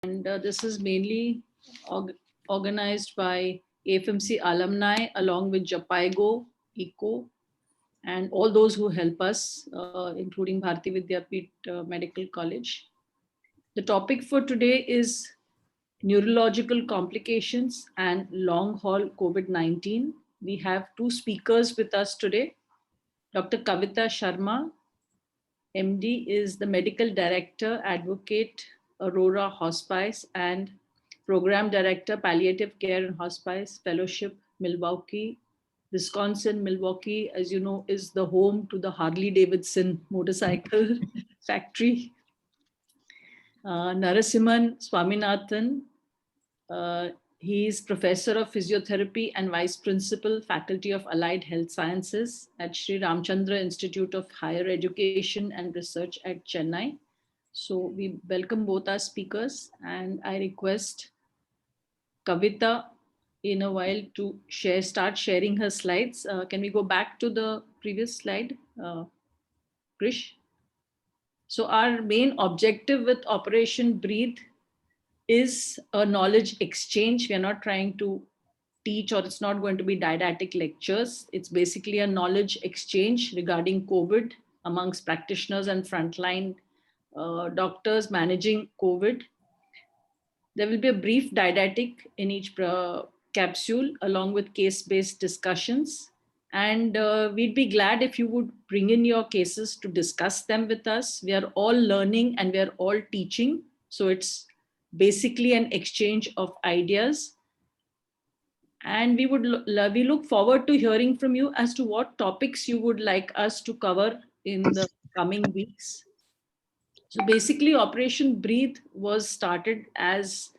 And this is mainly organized by AFMC alumni along with Japaigo, ECO, and all those who help us, including Bharati Vidyapeeth Medical College. The topic for today is neurological complications and long haul COVID-19. We have two speakers with us today. Dr. Kavita Sharma, MD, is the Medical Director, Advocate, Aurora Hospice, and Program Director, Palliative Care and Hospice Fellowship, Milwaukee, Wisconsin. Milwaukee, as you know, is the home to the Harley Davidson motorcycle factory. Narasimhan Swaminathan, he is Professor of Physiotherapy and Vice Principal, Faculty of Allied Health Sciences at Sri Ramchandra Institute of Higher Education and Research at Chennai. So we welcome both our speakers, and I request Kavita in a while to start sharing her slides. Can we go back to the previous slide, Krish? So our main objective with Operation Breathe is a knowledge exchange. We are not trying to teach, or it's not going to be didactic lectures. It's basically a knowledge exchange regarding COVID amongst practitioners and frontline doctors managing COVID. There will be a brief didactic in each capsule along with case-based discussions. And we'd be glad if you would bring in your cases to discuss them with us. We are all learning and we are all teaching. So it's basically an exchange of ideas. And we look forward to hearing from you as to what topics you would like us to cover in the coming weeks. So basically, Operation Breathe was started as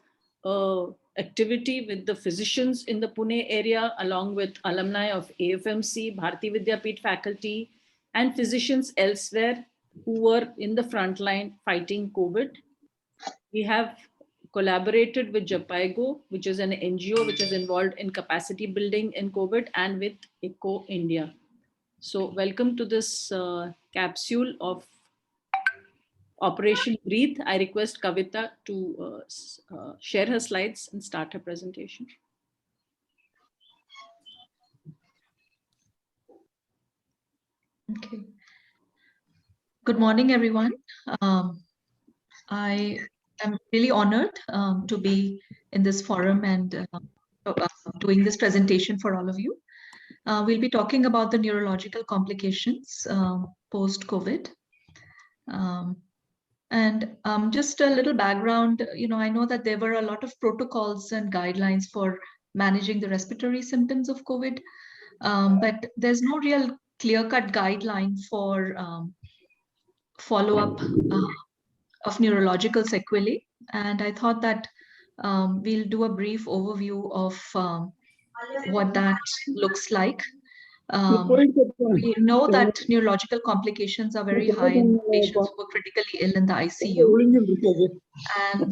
an activity with the physicians in the Pune area, along with alumni of AFMC, Bharati Vidyapeeth faculty, and physicians elsewhere who were in the front line fighting COVID. We have collaborated with Japaigo, which is an NGO which is involved in capacity building in COVID, and with ECO India. So welcome to this capsule of Operation Breathe. I request Kavita to share her slides and start her presentation. Okay. Good morning, everyone. I am really honored to be in this forum and doing this presentation for all of you. We'll be talking about the neurological complications post-COVID. And just a little background, I know that there were a lot of protocols and guidelines for managing the respiratory symptoms of COVID, but there's no real clear-cut guideline for follow-up of neurological sequelae. And I thought that we'll do a brief overview of what that looks like. We know that neurological complications are very high in patients who are critically ill in the ICU. And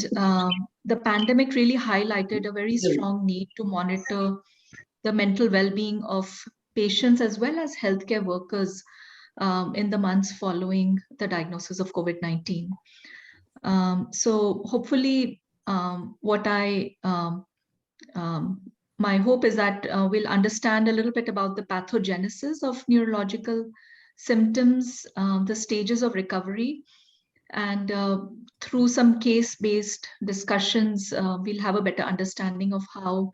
the pandemic really highlighted a very strong need to monitor the mental well-being of patients as well as healthcare workers in the months following the diagnosis of COVID-19. So hopefully my hope is that we'll understand a little bit about the pathogenesis of neurological symptoms, the stages of recovery, and through some case-based discussions, we'll have a better understanding of how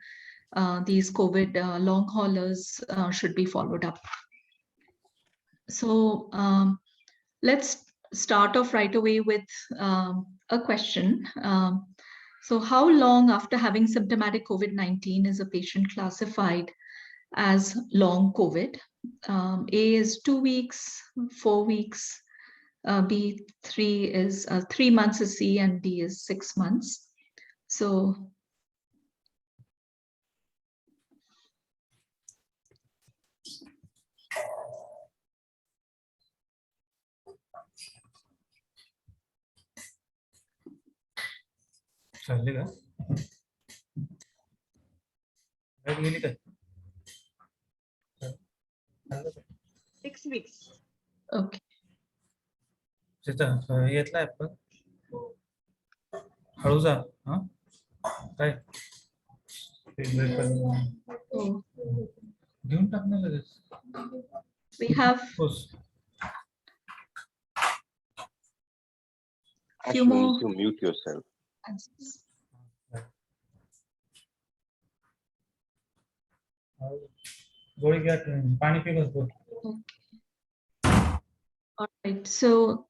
these COVID long haulers should be followed up. So let's start off right away with a question. So how long after having symptomatic COVID-19 is a patient classified as long COVID? A is 2 weeks, 4 weeks, B 3 months is C, and D is 6 months. So चालेगा 6 weeks. Okay. येतला apple Haruza, huh? Right. So Don't talk about this. we have Ash, few you more need to mute yourself. answers. All right, so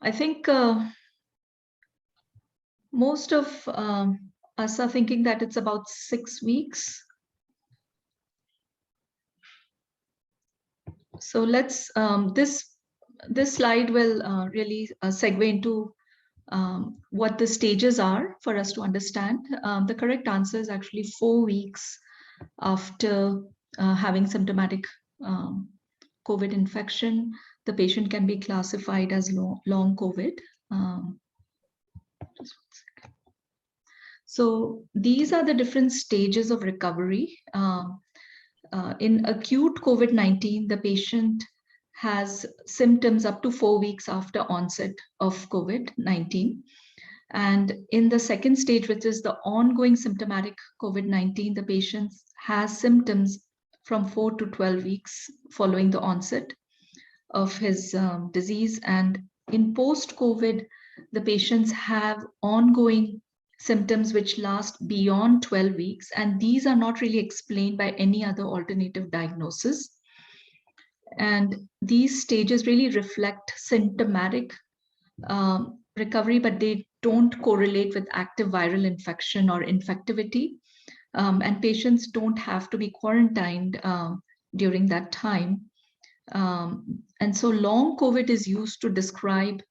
I think most of us are thinking that it's about 6 weeks. So let's this slide will really segue into what the stages are for us to understand. The correct answer is actually 4 weeks after having symptomatic COVID infection. The patient can be classified as long COVID. Just 1 second. So these are the different stages of recovery. In acute COVID-19, the patient has symptoms up to 4 weeks after onset of COVID-19. And in the second stage, which is the ongoing symptomatic COVID-19, the patient has symptoms from 4 to 12 weeks following the onset of his disease. And in post-COVID, the patients have ongoing symptoms which last beyond 12 weeks, and these are not really explained by any other alternative diagnosis. And these stages really reflect symptomatic recovery, but they don't correlate with active viral infection or infectivity. And patients don't have to be quarantined during that time. And so long COVID is used to describe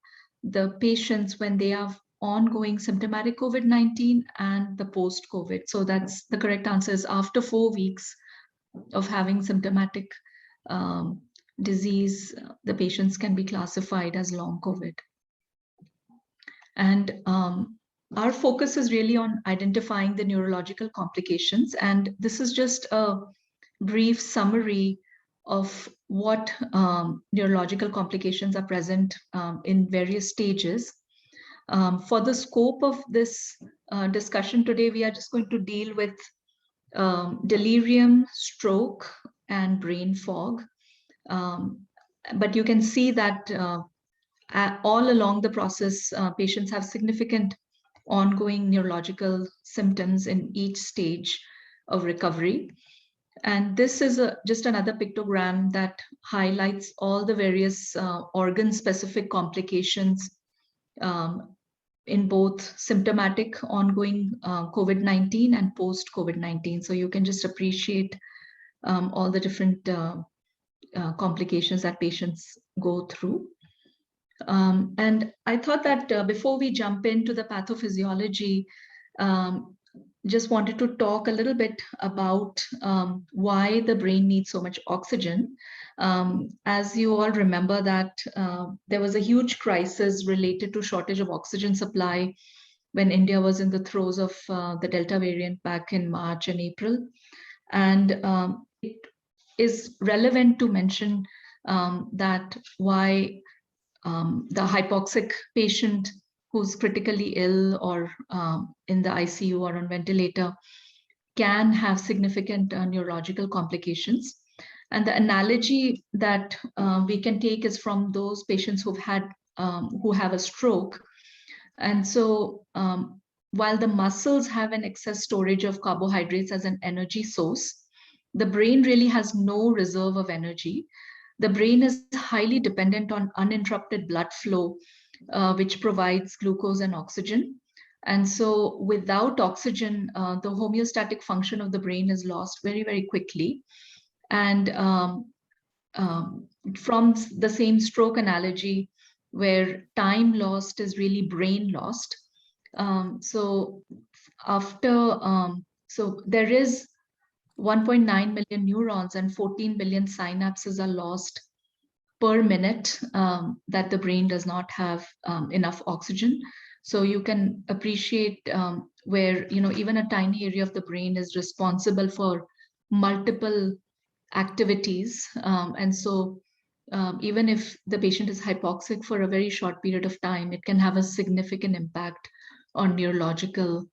the patients when they have ongoing symptomatic COVID-19 and the post-COVID. So that's the correct answer is after 4 weeks of having symptomatic disease, the patients can be classified as long COVID. And our focus is really on identifying the neurological complications. And this is just a brief summary of what neurological complications are present in various stages. For the scope of this discussion today, we are just going to deal with delirium, stroke, and brain fog. But you can see that all along the process, patients have significant ongoing neurological symptoms in each stage of recovery. And this is just another pictogram that highlights all the various organ-specific complications in both symptomatic ongoing COVID-19 and post-COVID-19. So you can just appreciate all the different complications that patients go through. And I thought that before we jump into the pathophysiology, just wanted to talk a little bit about why the brain needs so much oxygen. As you all remember that there was a huge crisis related to shortage of oxygen supply when India was in the throes of the Delta variant back in March and April. And it is relevant to mention that why the hypoxic patient who's critically ill or in the ICU or on ventilator can have significant neurological complications. And the analogy that we can take is from those patients who have a stroke. And so while the muscles have an excess storage of carbohydrates as an energy source, the brain really has no reserve of energy. The brain is highly dependent on uninterrupted blood flow, which provides glucose and oxygen. And so without oxygen, the homeostatic function of the brain is lost very, very quickly. And from the same stroke analogy, where time lost is really brain lost. So there is 1.9 million neurons and 14 billion synapses are lost per minute that the brain does not have enough oxygen. So you can appreciate where, even a tiny area of the brain is responsible for multiple activities. And so even if the patient is hypoxic for a very short period of time, it can have a significant impact on neurological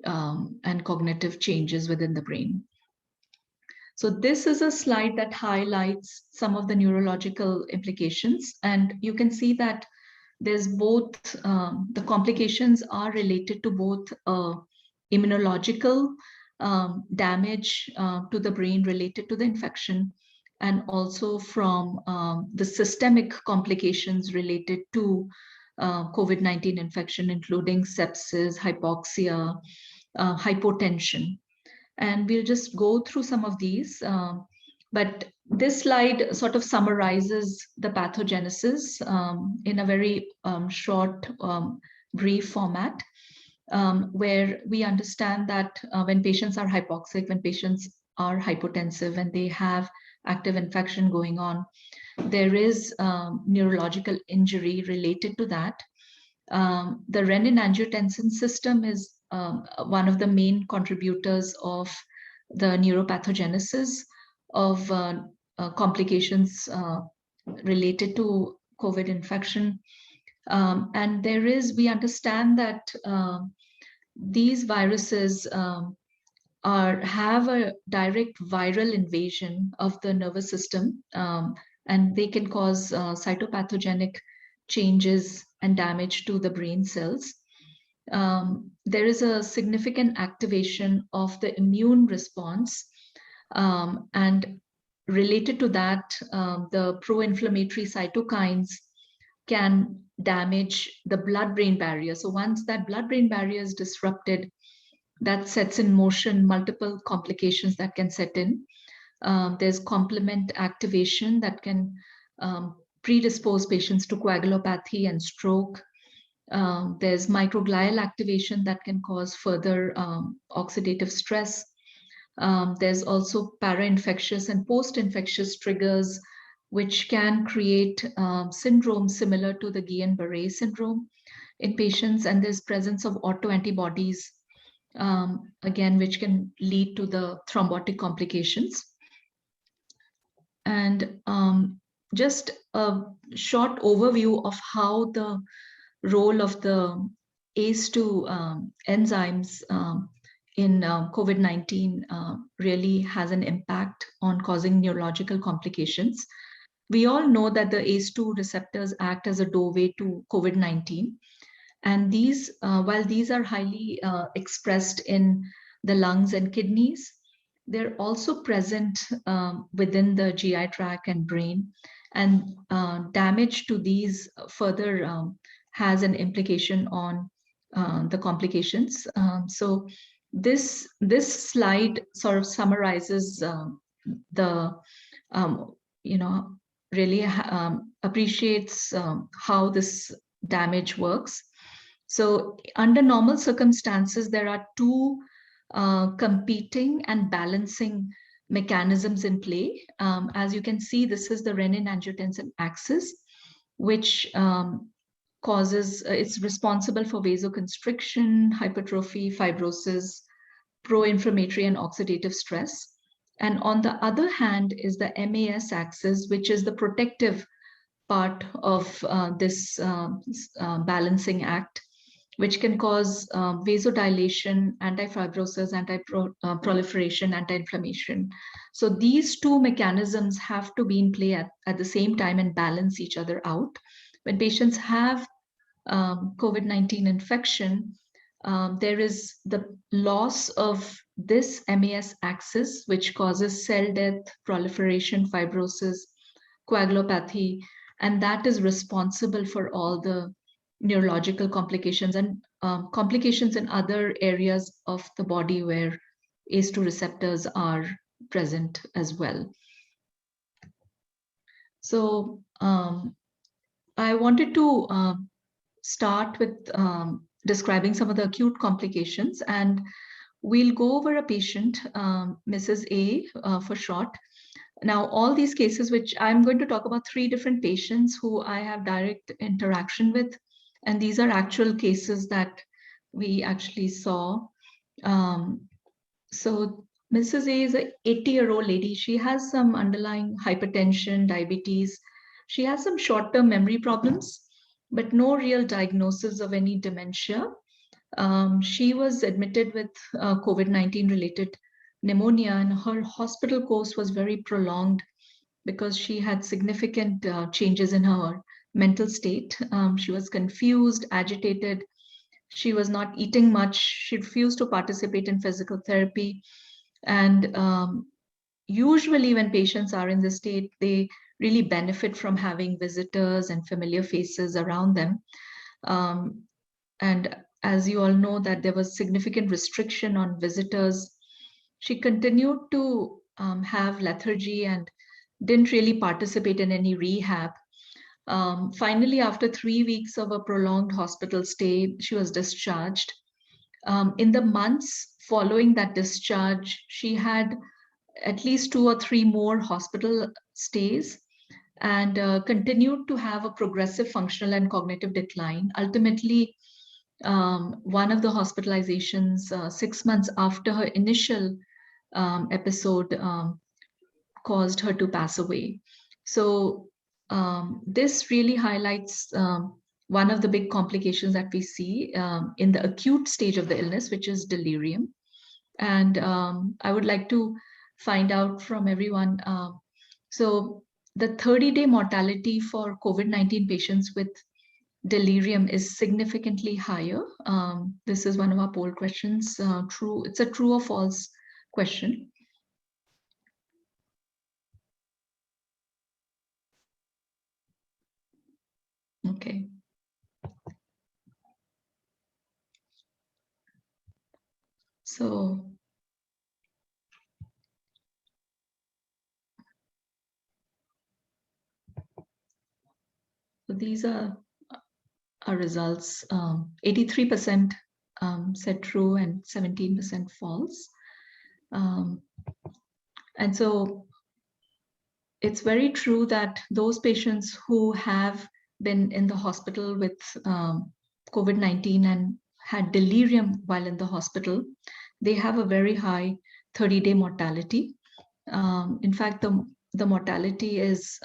and cognitive changes within the brain. So this is a slide that highlights some of the neurological implications, and you can see that there's both, the complications are related to both immunological damage to the brain related to the infection, and also from the systemic complications related to COVID-19 infection, including sepsis, hypoxia, hypotension. And we'll just go through some of these. But this slide sort of summarizes the pathogenesis in a very short, brief format, where we understand that when patients are hypoxic, when patients are hypotensive, and they have active infection going on, there is neurological injury related to that. The renin-angiotensin system is one of the main contributors of the neuropathogenesis of complications related to COVID infection. And we understand that these viruses have a direct viral invasion of the nervous system, and they can cause cytopathogenic changes and damage to the brain cells. There is a significant activation of the immune response, and related to that, the pro-inflammatory cytokines can damage the blood-brain barrier. So once that blood-brain barrier is disrupted, that sets in motion multiple complications that can set in. There's complement activation that can predispose patients to coagulopathy and stroke. There's microglial activation that can cause further oxidative stress. There's also para-infectious and post-infectious triggers, which can create syndromes similar to the Guillain-Barré syndrome in patients. And there's presence of autoantibodies, again, which can lead to the thrombotic complications. And just a short overview of how the role of the ACE2 enzymes in COVID-19 really has an impact on causing neurological complications. We all know that the ACE2 receptors act as a doorway to COVID-19. And these, while these are highly expressed in the lungs and kidneys, they're also present within the GI tract and brain. And damage to these further has an implication on the complications. So this slide sort of summarizes the, really appreciates how this damage works. So under normal circumstances, there are two competing and balancing mechanisms in play. As you can see, this is the renin-angiotensin axis, which causes, it's responsible for vasoconstriction, hypertrophy, fibrosis, pro-inflammatory and oxidative stress. And on the other hand is the MAS axis, which is the protective part of this balancing act, which can cause vasodilation, anti-fibrosis, anti-proliferation, anti-inflammation. So these two mechanisms have to be in play at the same time and balance each other out. When patients have COVID-19 infection, there is the loss of this MAS axis, which causes cell death, proliferation, fibrosis, coagulopathy, and that is responsible for all the neurological complications and complications in other areas of the body where ACE2 receptors are present as well. So I wanted to start with describing some of the acute complications, and we'll go over a patient, Mrs. A for short. Now, all these cases, which I'm going to talk about 3 different patients who I have direct interaction with, and these are actual cases that we actually saw. So Mrs. A is an 80-year-old lady. She has some underlying hypertension, diabetes. She has some short-term memory problems, but no real diagnosis of any dementia. She was admitted with COVID-19 related pneumonia, and her hospital course was very prolonged because she had significant changes in her mental state. She was confused, agitated. She was not eating much. She refused to participate in physical therapy. And usually when patients are in this state, they really benefit from having visitors and familiar faces around them. And as you all know, that there was significant restriction on visitors. She continued to have lethargy and didn't really participate in any rehab. Finally, after 3 weeks of a prolonged hospital stay, she was discharged. In the months following that discharge, she had at least 2 or 3 more hospital stays and continued to have a progressive functional and cognitive decline. Ultimately, one of the hospitalizations 6 months after her initial episode caused her to pass away. So this really highlights one of the big complications that we see in the acute stage of the illness, which is delirium. And I would like to find out from everyone. So the 30-day mortality for COVID-19 patients with delirium is significantly higher. This is one of our poll questions. True, it's a true or false question. Okay. So these are our results. 83% said true and 17% false. And so it's very true that those patients who have been in the hospital with COVID-19 and had delirium while in the hospital, they have a very high 30-day mortality. In fact, the mortality is,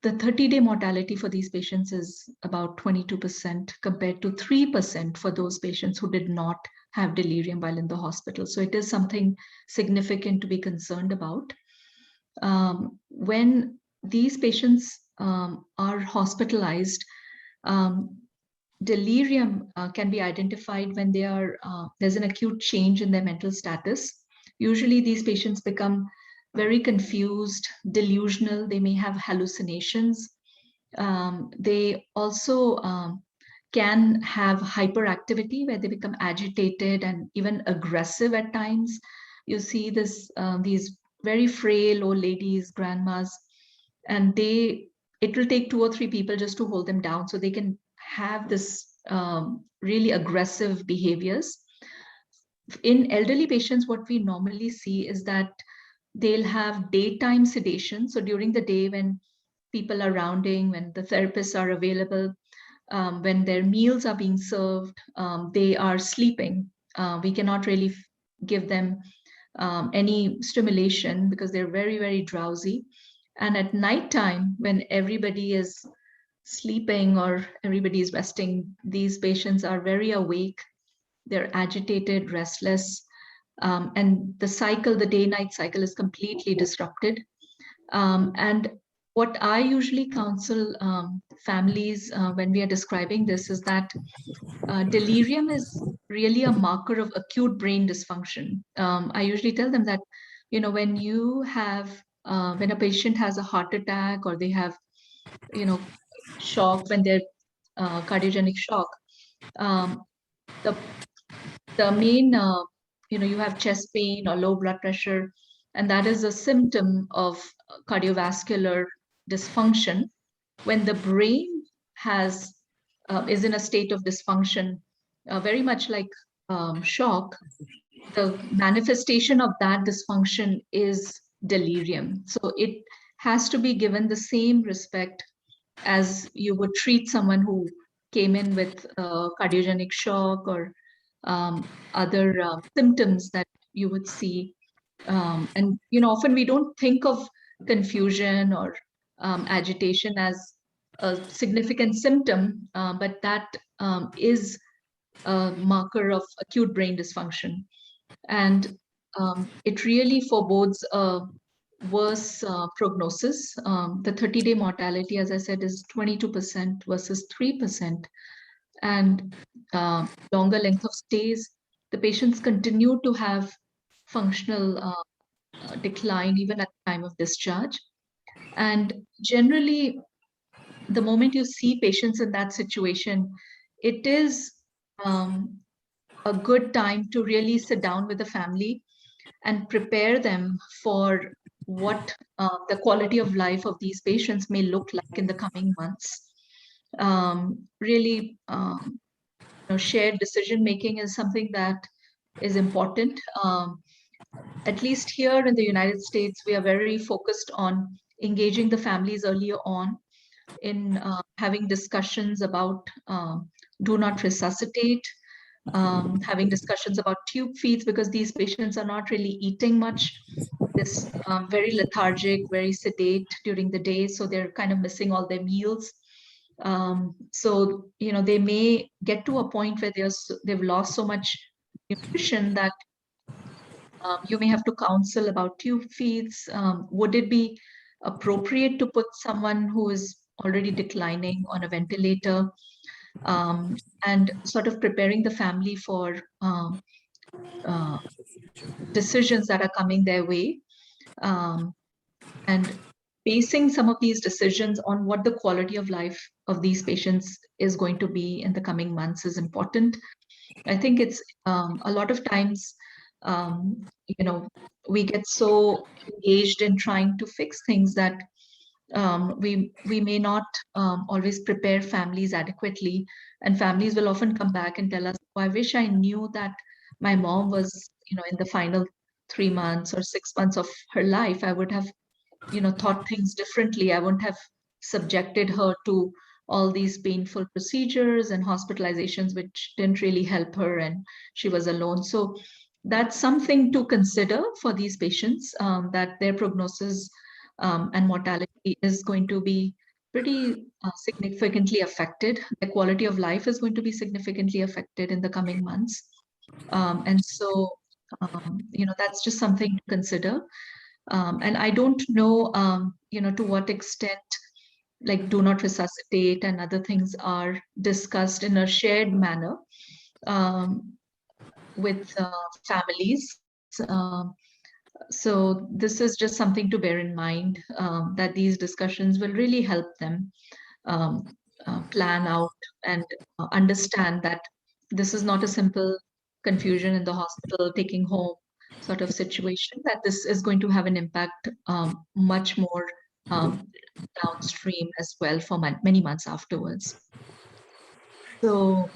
the 30-day mortality for these patients is about 22% compared to 3% for those patients who did not have delirium while in the hospital. So it is something significant to be concerned about. When these patients are hospitalized, delirium can be identified when they are there's an acute change in their mental status. Usually these patients become very confused, delusional. They may have hallucinations. They also can have hyperactivity where they become agitated and even aggressive at times. You see this these very frail old ladies, grandmas, and it will take 2 or 3 people just to hold them down, so they can have this really aggressive behaviors. In elderly patients, what we normally see is that they'll have daytime sedation. So during the day when people are rounding, when the therapists are available, when their meals are being served, they are sleeping. We cannot really give them any stimulation because they're very, very drowsy. And at nighttime, when everybody is sleeping or everybody is resting, these patients are very awake. They're agitated, restless, and the cycle, the day-night cycle, is completely disrupted. And what I usually counsel families when we are describing this is that delirium is really a marker of acute brain dysfunction. I usually tell them that, you know, when you have, when a patient has a heart attack or they have, you know, shock, when they're cardiogenic shock, the main, you know, you have chest pain or low blood pressure, and that is a symptom of cardiovascular dysfunction. When the brain has is in a state of dysfunction, very much like shock, the manifestation of that dysfunction is delirium. So it has to be given the same respect as you would treat someone who came in with cardiogenic shock or other symptoms that you would see. And, you know, often we don't think of confusion or agitation as a significant symptom, but that is a marker of acute brain dysfunction. And it really forebodes a worse prognosis. The 30-day mortality, as I said, is 22% versus 3%. And longer length of stays, the patients continue to have functional decline even at the time of discharge. And generally, the moment you see patients in that situation, it is a good time to really sit down with the family and prepare them for what the quality of life of these patients may look like in the coming months. Really, shared decision making is something that is important. At least here in the United States, we are very focused on engaging the families earlier on in having discussions about do not resuscitate, having discussions about tube feeds, because these patients are not really eating much. This very lethargic, very sedate during the day, so they're kind of missing all their meals. So they may get to a point where they've lost so much nutrition that you may have to counsel about tube feeds. Would it be appropriate to put someone who is already declining on a ventilator, and sort of preparing the family for decisions that are coming their way, and basing some of these decisions on what the quality of life of these patients is going to be in the coming months is important. I think it's a lot of times, we get so engaged in trying to fix things that we may not always prepare families adequately, and families will often come back and tell us, oh, I wish I knew that my mom was in the final 3 months or 6 months of her life. I would have thought things differently. I wouldn't have subjected her to all these painful procedures and hospitalizations, which didn't really help her, and she was alone. So that's something to consider for these patients, that their prognosis and mortality is going to be pretty significantly affected. The quality of life is going to be significantly affected in the coming months. And so, that's just something to consider. And I don't know, to what extent like do not resuscitate and other things are discussed in a shared manner with families. So this is just something to bear in mind, that these discussions will really help them plan out and understand that this is not a simple confusion in the hospital, taking home sort of situation, that this is going to have an impact much more downstream as well for many months afterwards. So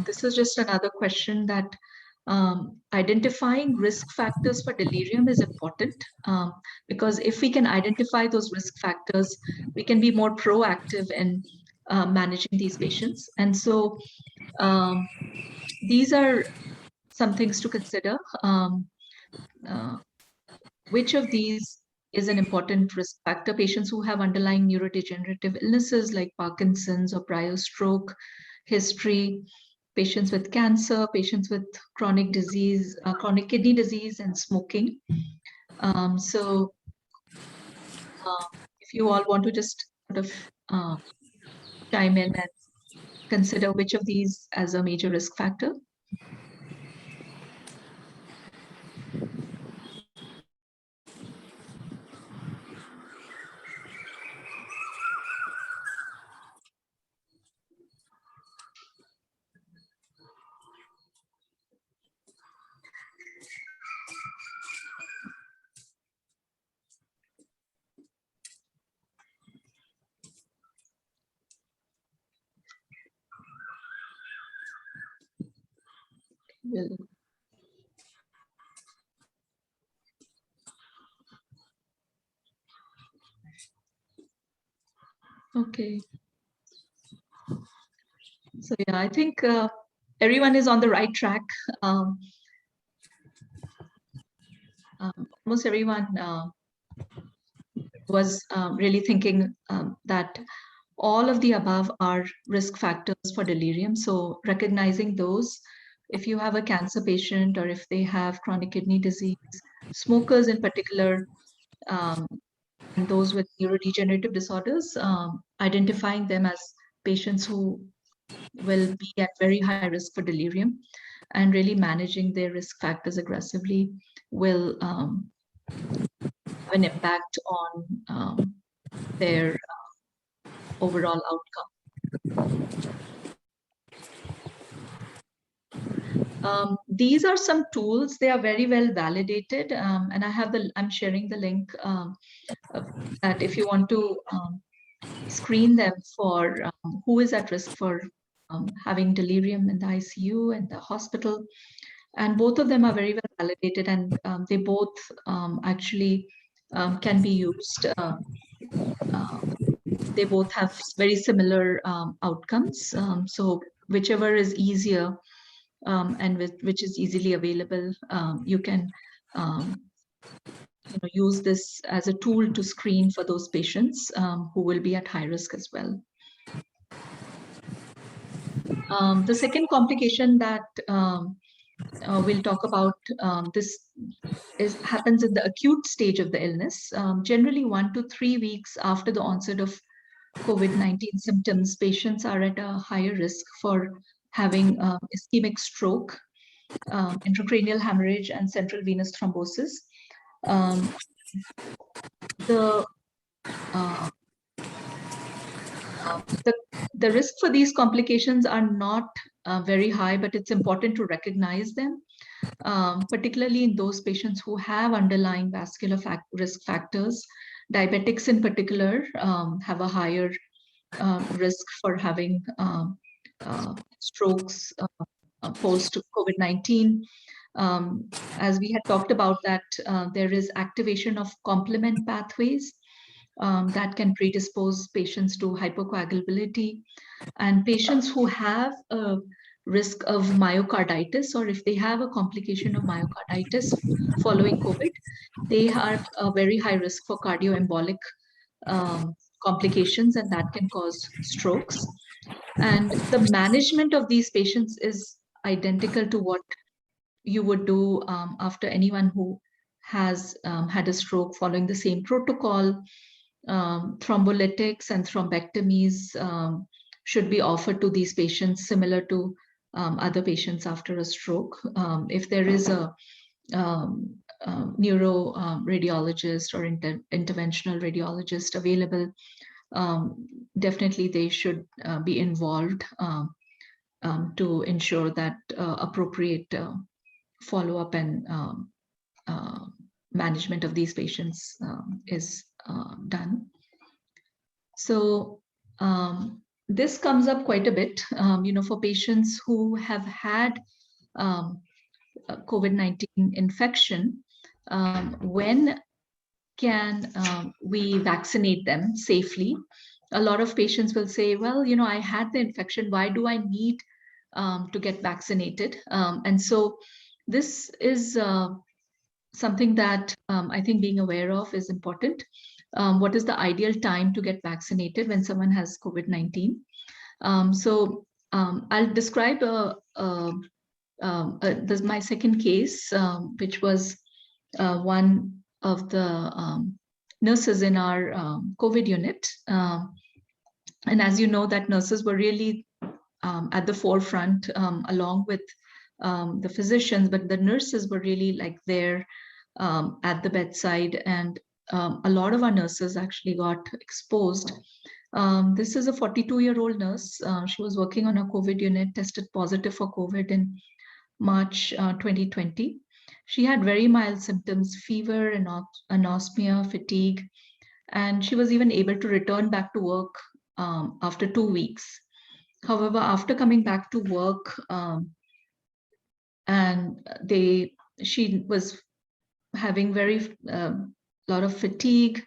this is just another question that identifying risk factors for delirium is important, because if we can identify those risk factors, we can be more proactive in managing these patients. And so these are some things to consider. Which of these is an important risk factor? Patients who have underlying neurodegenerative illnesses like Parkinson's or prior stroke history, patients with cancer, patients with chronic disease, chronic kidney disease, and smoking. So if you all want to just sort of chime in and consider which of these as a major risk factor. Okay. So yeah, I think everyone is on the right track. Almost everyone was really thinking that all of the above are risk factors for delirium. So recognizing those, if you have a cancer patient or if they have chronic kidney disease, smokers in particular, and those with neurodegenerative disorders, identifying them as patients who will be at very high risk for delirium, and really managing their risk factors aggressively will have an impact on their overall outcome. These are some tools. They are very well validated, and I'm sharing the link that if you want to screen them for who is at risk for having delirium in the ICU and the hospital. And both of them are very well validated, and they both actually can be used. They both have very similar outcomes. So whichever is easier and which is easily available, you can use this as a tool to screen for those patients who will be at high risk as well. The second complication that we'll talk about, this happens in the acute stage of the illness. Generally 1 to 3 weeks after the onset of COVID-19 symptoms, patients are at a higher risk for having ischemic stroke, intracranial hemorrhage, and central venous thrombosis. The risk for these complications are not very high, but it's important to recognize them, particularly in those patients who have underlying vascular risk factors. Diabetics in particular have a higher risk for having strokes post COVID-19. As we had talked about that, there is activation of complement pathways that can predispose patients to hypocoagulability, and patients who have a risk of myocarditis, or if they have a complication of myocarditis following COVID, they have a very high risk for cardioembolic complications, and that can cause strokes. And the management of these patients is identical to what you would do after anyone who has had a stroke, following the same protocol. Thrombolytics and thrombectomies should be offered to these patients, similar to other patients after a stroke. If there is a neuro radiologist or interventional radiologist available, definitely they should be involved to ensure that appropriate follow-up and management of these patients is done. So this comes up quite a bit, for patients who have had COVID-19 infection. When can we vaccinate them safely? A lot of patients will say, well, I had the infection, why do I need to get vaccinated? And so this is something that I think being aware of is important. What is the ideal time to get vaccinated when someone has COVID-19? So I'll describe my second case, which was one of the nurses in our COVID unit. And as you know, that nurses were really at the forefront along with the physicians, but the nurses were really like there at the bedside, and a lot of our nurses actually got exposed. This is a 42-year-old nurse. She was working on a COVID unit, tested positive for COVID in March 2020. She had very mild symptoms, fever, anosmia, fatigue, and she was even able to return back to work after 2 weeks. However, after coming back to work, she was having very lot of fatigue.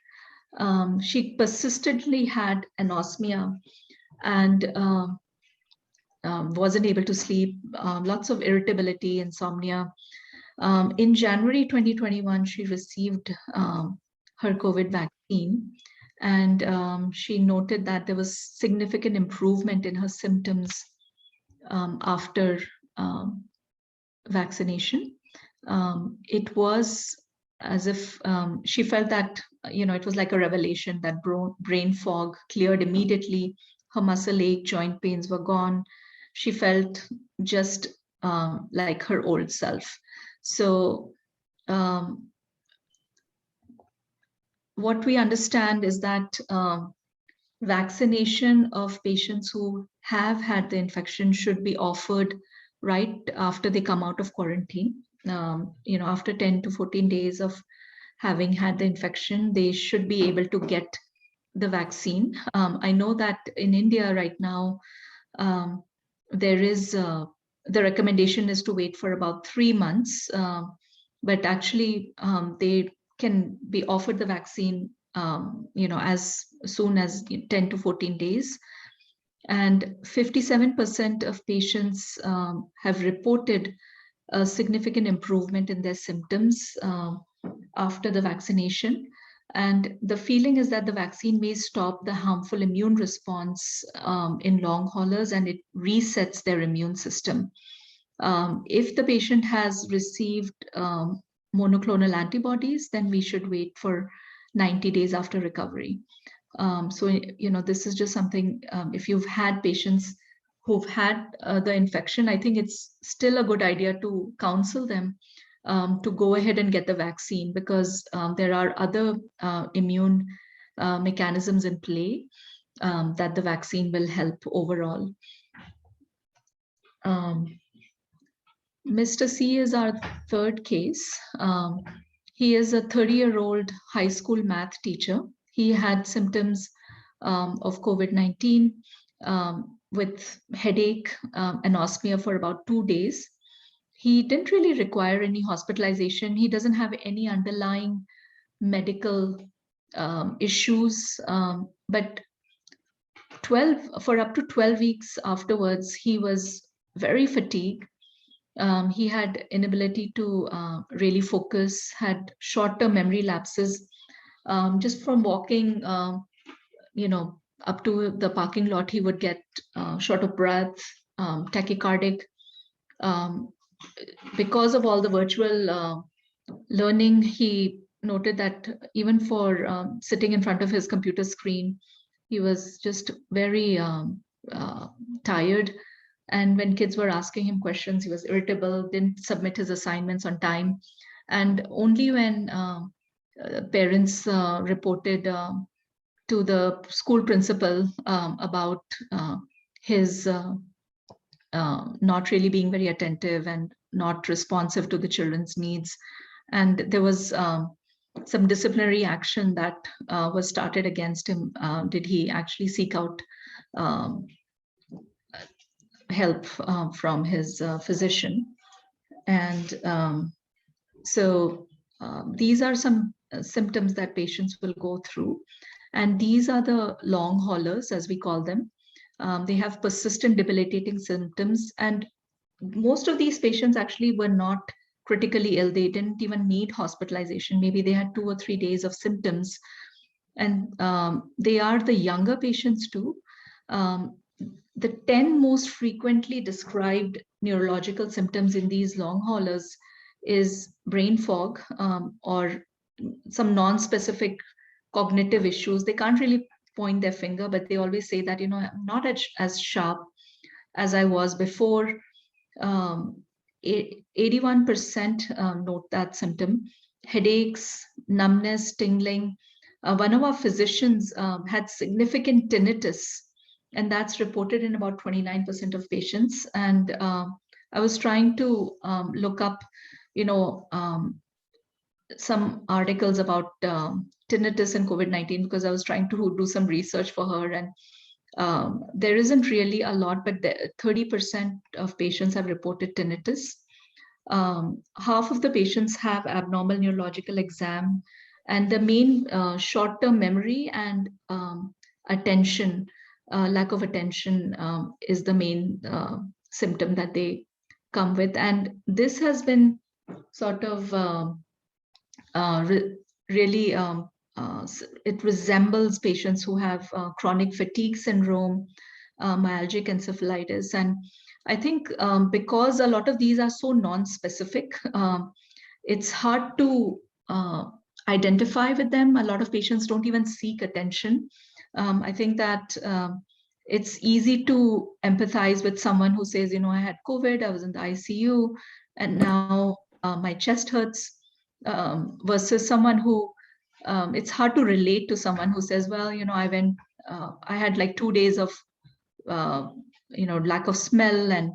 She persistently had anosmia and wasn't able to sleep, lots of irritability, insomnia. In January 2021, she received her COVID vaccine, And she noted that there was significant improvement in her symptoms after vaccination. It was as if she felt that, it was like a revelation, that brain fog cleared immediately. Her muscle ache, joint pains were gone. She felt just like her old self. So what we understand is that vaccination of patients who have had the infection should be offered right after they come out of quarantine. After 10 to 14 days of having had the infection, they should be able to get the vaccine. I know that in India right now, there is the recommendation is to wait for about 3 months, but actually they can be offered the vaccine as soon as 10 to 14 days. And 57% of patients have reported a significant improvement in their symptoms after the vaccination. And the feeling is that the vaccine may stop the harmful immune response in long haulers, and it resets their immune system. If the patient has received monoclonal antibodies, then we should wait for 90 days after recovery. So, this is just something, if you've had patients who've had the infection, I think it's still a good idea to counsel them to go ahead and get the vaccine, because there are other immune mechanisms in play that the vaccine will help overall. Mr. C is our third case. He is a 30-year-old high school math teacher. He had symptoms of COVID-19 with headache, anosmia for about 2 days. He didn't really require any hospitalization. He doesn't have any underlying medical issues, but for up to 12 weeks afterwards, he was very fatigued. He had inability to really focus, had short-term memory lapses. Just from walking, up to the parking lot, he would get short of breath, tachycardic. Because of all the virtual learning, he noted that even for sitting in front of his computer screen, he was just very tired. And when kids were asking him questions, he was irritable, didn't submit his assignments on time. And only when parents reported to the school principal about his not really being very attentive and not responsive to the children's needs. And there was some disciplinary action that was started against him. Did he actually seek out help from his physician? And so these are some symptoms that patients will go through. And these are the long haulers, as we call them. They have persistent debilitating symptoms. And most of these patients actually were not critically ill. They didn't even need hospitalization. Maybe they had 2 or 3 days of symptoms. And they are the younger patients too. The 10 most frequently described neurological symptoms in these long haulers is brain fog or some non-specific cognitive issues. They can't really point their finger, but they always say that, I'm not as sharp as I was before. 81% note that symptom. Headaches, numbness, tingling. One of our physicians had significant tinnitus, and that's reported in about 29% of patients. And I was trying to look up, some articles about tinnitus and COVID-19, because I was trying to do some research for her. And there isn't really a lot, but 30% of patients have reported tinnitus. Half of the patients have abnormal neurological exam, and the main short-term memory and attention, lack of attention is the main symptom that they come with. And this has been sort of really it resembles patients who have chronic fatigue syndrome, myalgic encephalitis. And I think because a lot of these are so non-specific, it's hard to identify with them. A lot of patients don't even seek attention. I think that it's easy to empathize with someone who says, I had COVID, I was in the ICU, and now my chest hurts, versus someone who, it's hard to relate to someone who says, well, I had like 2 days of, lack of smell, and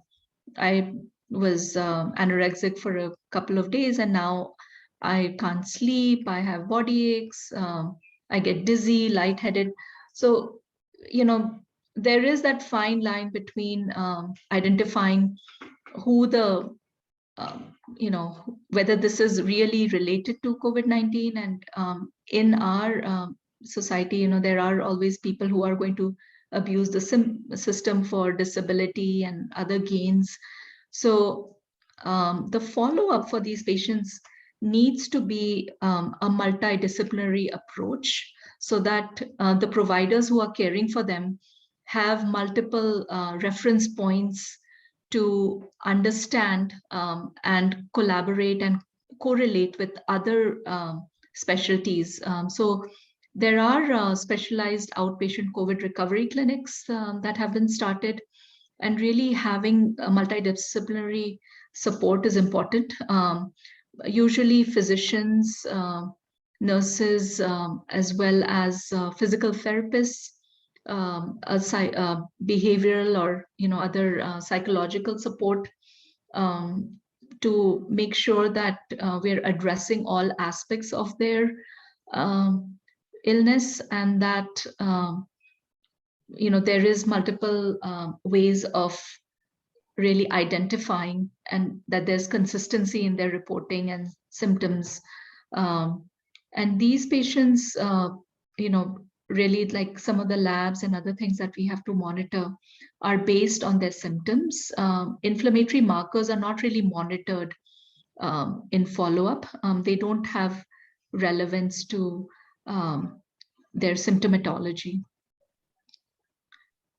I was anorexic for a couple of days, and now I can't sleep, I have body aches, I get dizzy, lightheaded. So, there is that fine line between identifying who the, whether this is really related to COVID-19. And in our society, there are always people who are going to abuse the system for disability and other gains. So the follow-up for these patients needs to be a multidisciplinary approach, so that the providers who are caring for them have multiple reference points to understand and collaborate and correlate with other specialties. So there are specialized outpatient COVID recovery clinics that have been started, and really having a multidisciplinary support is important. Usually physicians, nurses, as well as physical therapists, behavioral or other psychological support, to make sure that we're addressing all aspects of their illness, and that there is multiple ways of really identifying, and that there's consistency in their reporting and symptoms. And these patients, really, like some of the labs and other things that we have to monitor are based on their symptoms. Inflammatory markers are not really monitored in follow-up. They don't have relevance to their symptomatology.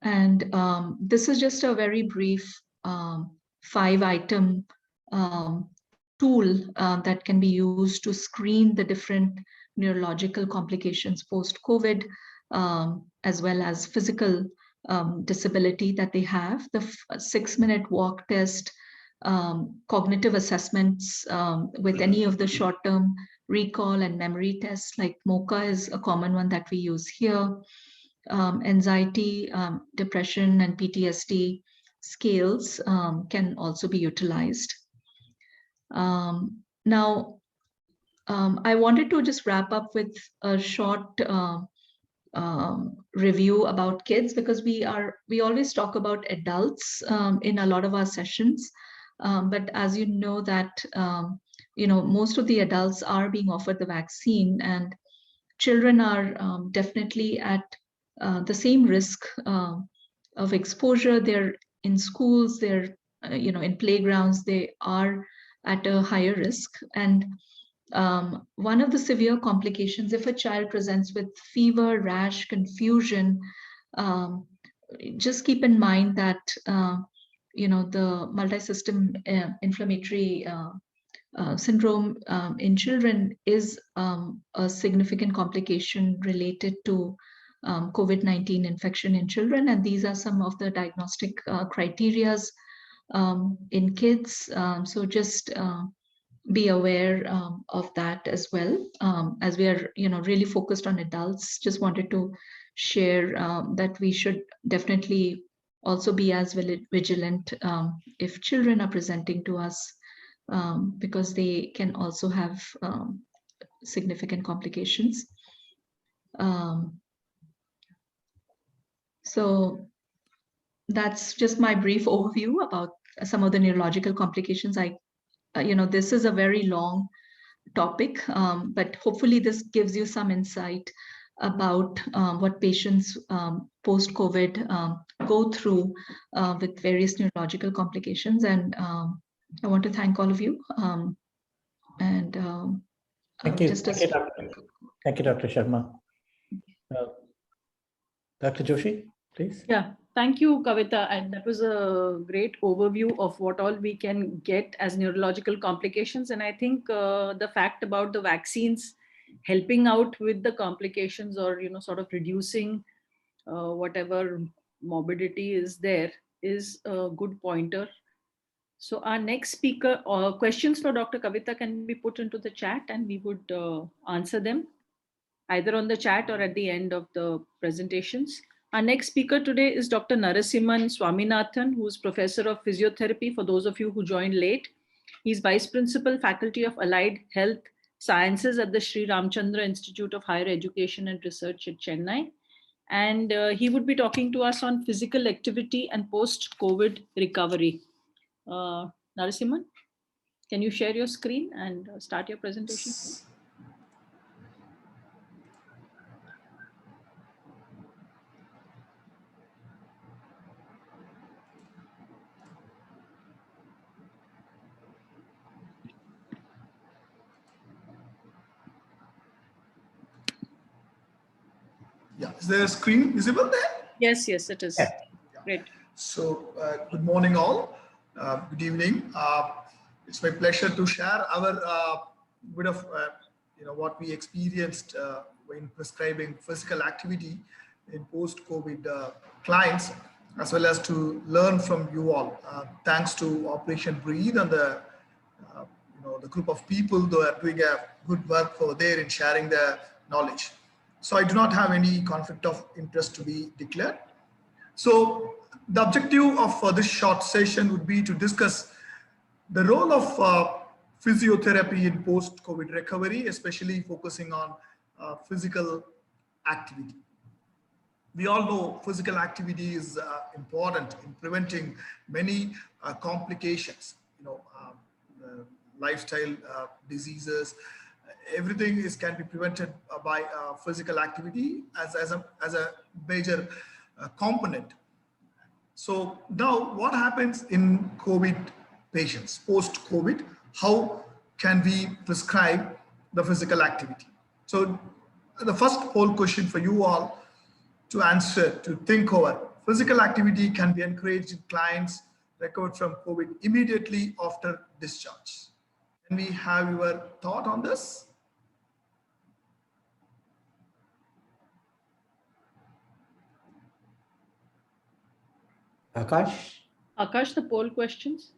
And this is just a very brief 5-item tool that can be used to screen the different neurological complications post-COVID, as well as physical disability that they have. The 6-minute walk test, cognitive assessments with any of the short-term recall and memory tests like MoCA is a common one that we use here. Anxiety, depression, and PTSD scales can also be utilized. Now, I wanted to just wrap up with a short review about kids, because we always talk about adults in a lot of our sessions, but as you know that most of the adults are being offered the vaccine, and children are definitely at the same risk of exposure. They're in schools, they're in playgrounds, they are at a higher risk. And one of the severe complications, if a child presents with fever, rash, confusion, just keep in mind that the multi-system inflammatory syndrome in children is a significant complication related to COVID-19 infection in children, and these are some of the diagnostic criteria in kids. So just be aware of that as well. As we are, really focused on adults, just wanted to share that we should definitely also be as vigilant if children are presenting to us, because they can also have significant complications. So that's just my brief overview about some of the neurological complications. This is a very long topic, but hopefully this gives you some insight about what patients post-COVID go through with various neurological complications. And I want to thank all of you. Thank you. Just Thank you, Dr. Sharma. Dr. Joshi, please. Yeah, thank you, Kavita. And that was a great overview of what all we can get as neurological complications. And I think the fact about the vaccines helping out with the complications, or, sort of reducing whatever morbidity is there, is a good pointer. So our next speaker, questions for Dr. Kavita can be put into the chat, and we would answer them either on the chat or at the end of the presentations. Our next speaker today is Dr. Narasimhan Swaminathan, who is Professor of Physiotherapy, for those of you who joined late. He's Vice Principal, Faculty of Allied Health Sciences at the Sri Ramchandra Institute of Higher Education and Research at Chennai. And he would be talking to us on physical activity and post-COVID recovery. Narasimhan, can you share your screen and start your presentation? Yeah, is there a screen visible there? Yes, yes, it is. Yeah. Great. So, good morning all. Good evening. It's my pleasure to share our bit of what we experienced in prescribing physical activity in post-COVID clients, as well as to learn from you all. Thanks to Operation Breathe and the group of people that are doing a good work over there in sharing their knowledge. So I do not have any conflict of interest to be declared. So the objective of this short session would be to discuss the role of physiotherapy in post-COVID recovery, especially focusing on physical activity. We all know physical activity is important in preventing many complications, lifestyle diseases. Everything can be prevented by physical activity as a major component. So now what happens in COVID patients, post-COVID? How can we prescribe the physical activity? So the first whole question for you all to answer, to think over, physical activity can be encouraged in clients recovered from COVID immediately after discharge. Can we have your thought on this? Akash? Akash, the poll questions.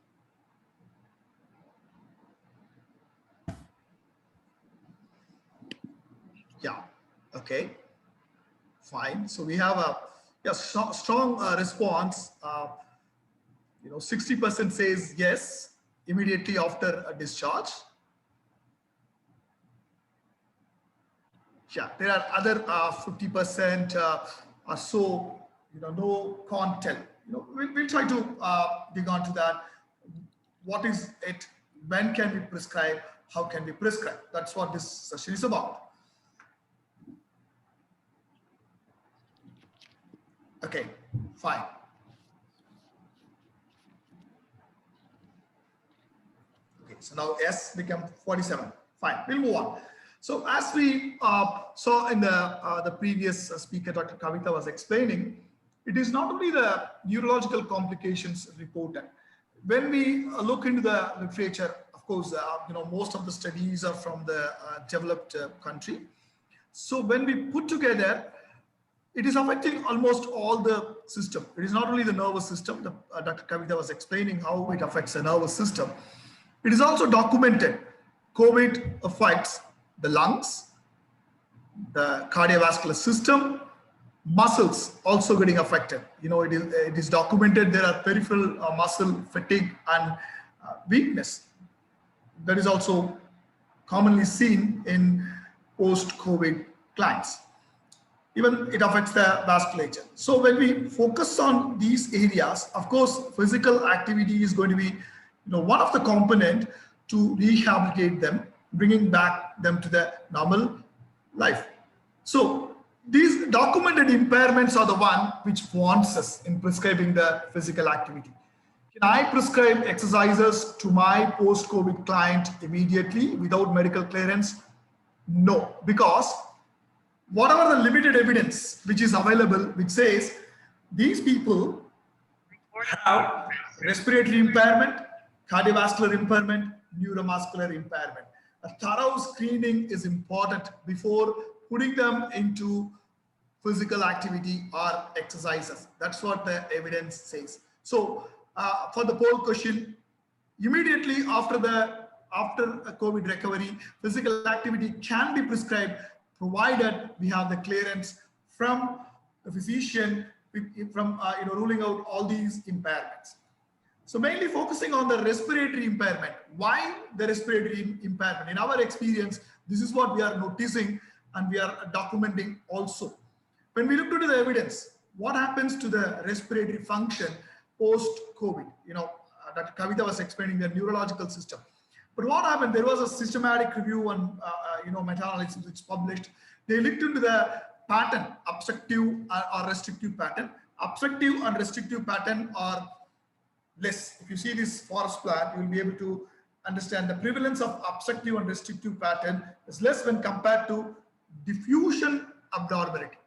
Yeah, okay, fine. So we have a strong response. 60% says yes, immediately after a discharge. Yeah, there are other 50% or so, no, can't tell. We'll try to dig on to that. What is it? When can we prescribe? How can we prescribe? That's what this session is about. Okay, fine. Okay, so now S become 47. Fine, we'll move on. So as we saw in the previous speaker, Dr. Kavita was explaining, it is not only the neurological complications reported. When we look into the literature, of course, most of the studies are from the developed country. So when we put together, it is affecting almost all the system. It is not only the nervous system. Dr. Kavita was explaining how it affects the nervous system. It is also documented. COVID affects the lungs, the cardiovascular system, muscles also getting affected. It is documented there are peripheral muscle fatigue and weakness. That is also commonly seen in post-COVID clients. Even it affects the vasculature. So when we focus on these areas, of course, physical activity is going to be one of the component to rehabilitate them, bringing back them to the normal life. So these documented impairments are the one which warns us in prescribing the physical activity. Can I prescribe exercises to my post-COVID client immediately without medical clearance? No, because whatever the limited evidence which is available, which says these people have respiratory impairment, cardiovascular impairment, neuromuscular impairment. A thorough screening is important before putting them into physical activity or exercises. That's what the evidence says. So for the poll question, immediately after a COVID recovery, physical activity can be prescribed provided we have the clearance from the physician from ruling out all these impairments. So mainly focusing on the respiratory impairment. Why the respiratory impairment? In our experience, this is what we are noticing and we are documenting also. When we look into the evidence, what happens to the respiratory function post-COVID? Dr. Kavita was explaining the neurological system. But what happened? There was a systematic review and meta-analysis which published. They looked into the pattern, obstructive or restrictive pattern. Obstructive and restrictive pattern are less. If you see this forest plot, you will be able to understand the prevalence of obstructive and restrictive pattern is less when compared to diffusion abnormality.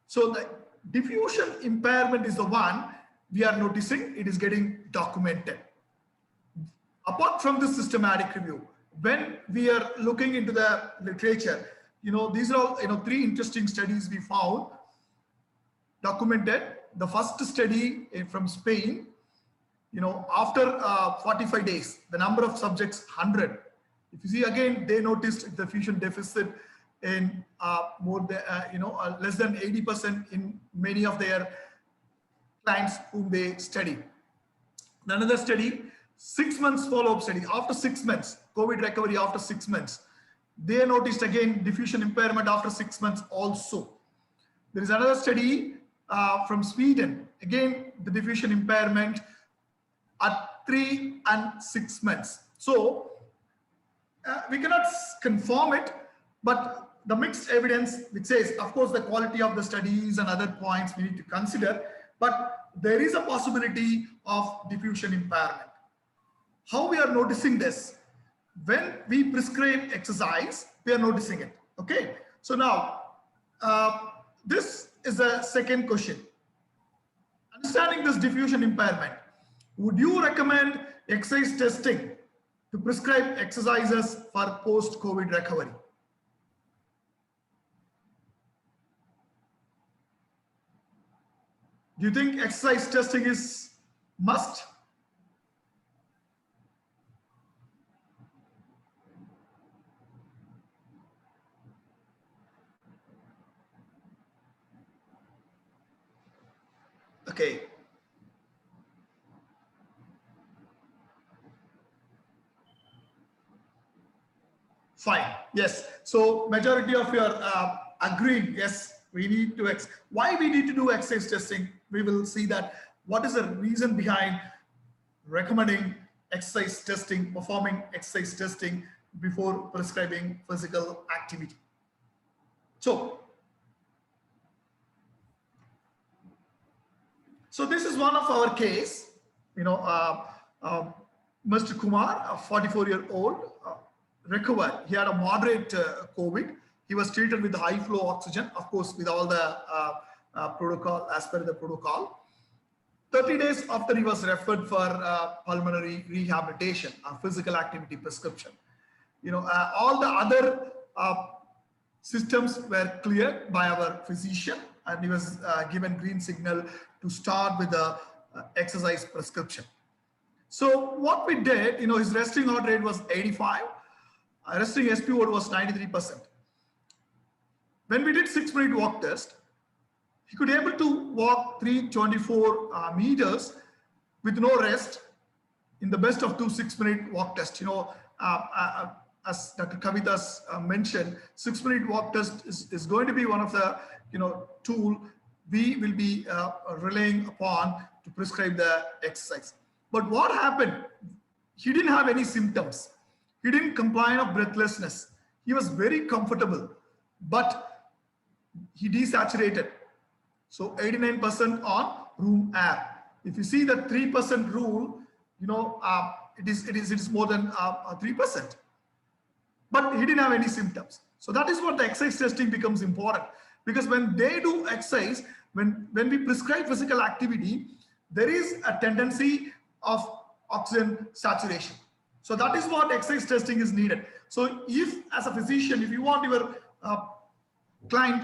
So the diffusion impairment is the one we are noticing. It is getting documented. Apart from the systematic review, when we are looking into the literature, these are all 3 interesting studies we found documented. The first study from Spain, after 45 days, the number of subjects 100. If you see again, they noticed the diffusion deficit in more than less than 80% in many of their clients whom they study. Another study, 6 months follow-up study. After 6 months, COVID recovery after 6 months, they noticed again diffusion impairment after 6 months also. There is another study from Sweden, again the diffusion impairment at 3 and 6 months. So we cannot confirm it, but the mixed evidence which says, of course, the quality of the studies and other points we need to consider, but there is a possibility of diffusion impairment. How we are noticing this? When we prescribe exercise, we are noticing it. Okay. So now, this is the second question. Understanding this diffusion impairment, would you recommend exercise testing to prescribe exercises for post-COVID recovery? Do you think exercise testing is must? Okay. Fine. Yes. So majority of you are agreeing. Yes, we need to. Why we need to do exercise testing? We will see that. What is the reason behind recommending exercise testing, performing exercise testing before prescribing physical activity? So this is one of our case. Mr. Kumar, a 44-year-old, recovered. He had a moderate COVID. He was treated with high flow oxygen, of course, with all the protocol, as per the protocol. 30 days after he was referred for pulmonary rehabilitation, a physical activity prescription. All the other systems were cleared by our physician, and he was given green signal to start with the exercise prescription. So what we did, his resting heart rate was 85, resting SpO2 was 93%. When we did 6-minute walk test, he could able to walk 324 meters with no rest in the best of 2 6-minute walk tests. As Dr. Kavita's mentioned, 6-minute walk test is going to be one of the tool we will be relying upon to prescribe the exercise. But what happened? He didn't have any symptoms. He didn't complain of breathlessness. He was very comfortable, but he desaturated. So 89% on room air. If you see the 3% rule, it is more than 3%. but he didn't have any symptoms. So that is what the exercise testing becomes important, because when they do exercise, when we prescribe physical activity, there is a tendency of oxygen saturation. So that is what exercise testing is needed. So if as a physician, if you want your client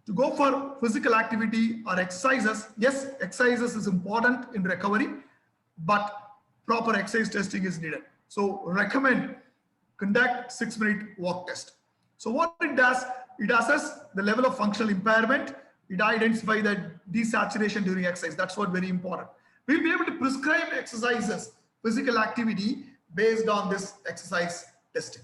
to go for physical activity or exercises, yes, exercises is important in recovery, but proper exercise testing is needed. So recommend conduct 6-minute walk test. So what it does, it assesses the level of functional impairment. It identifies the desaturation during exercise. That's what very important. We'll be able to prescribe exercises, physical activity based on this exercise testing.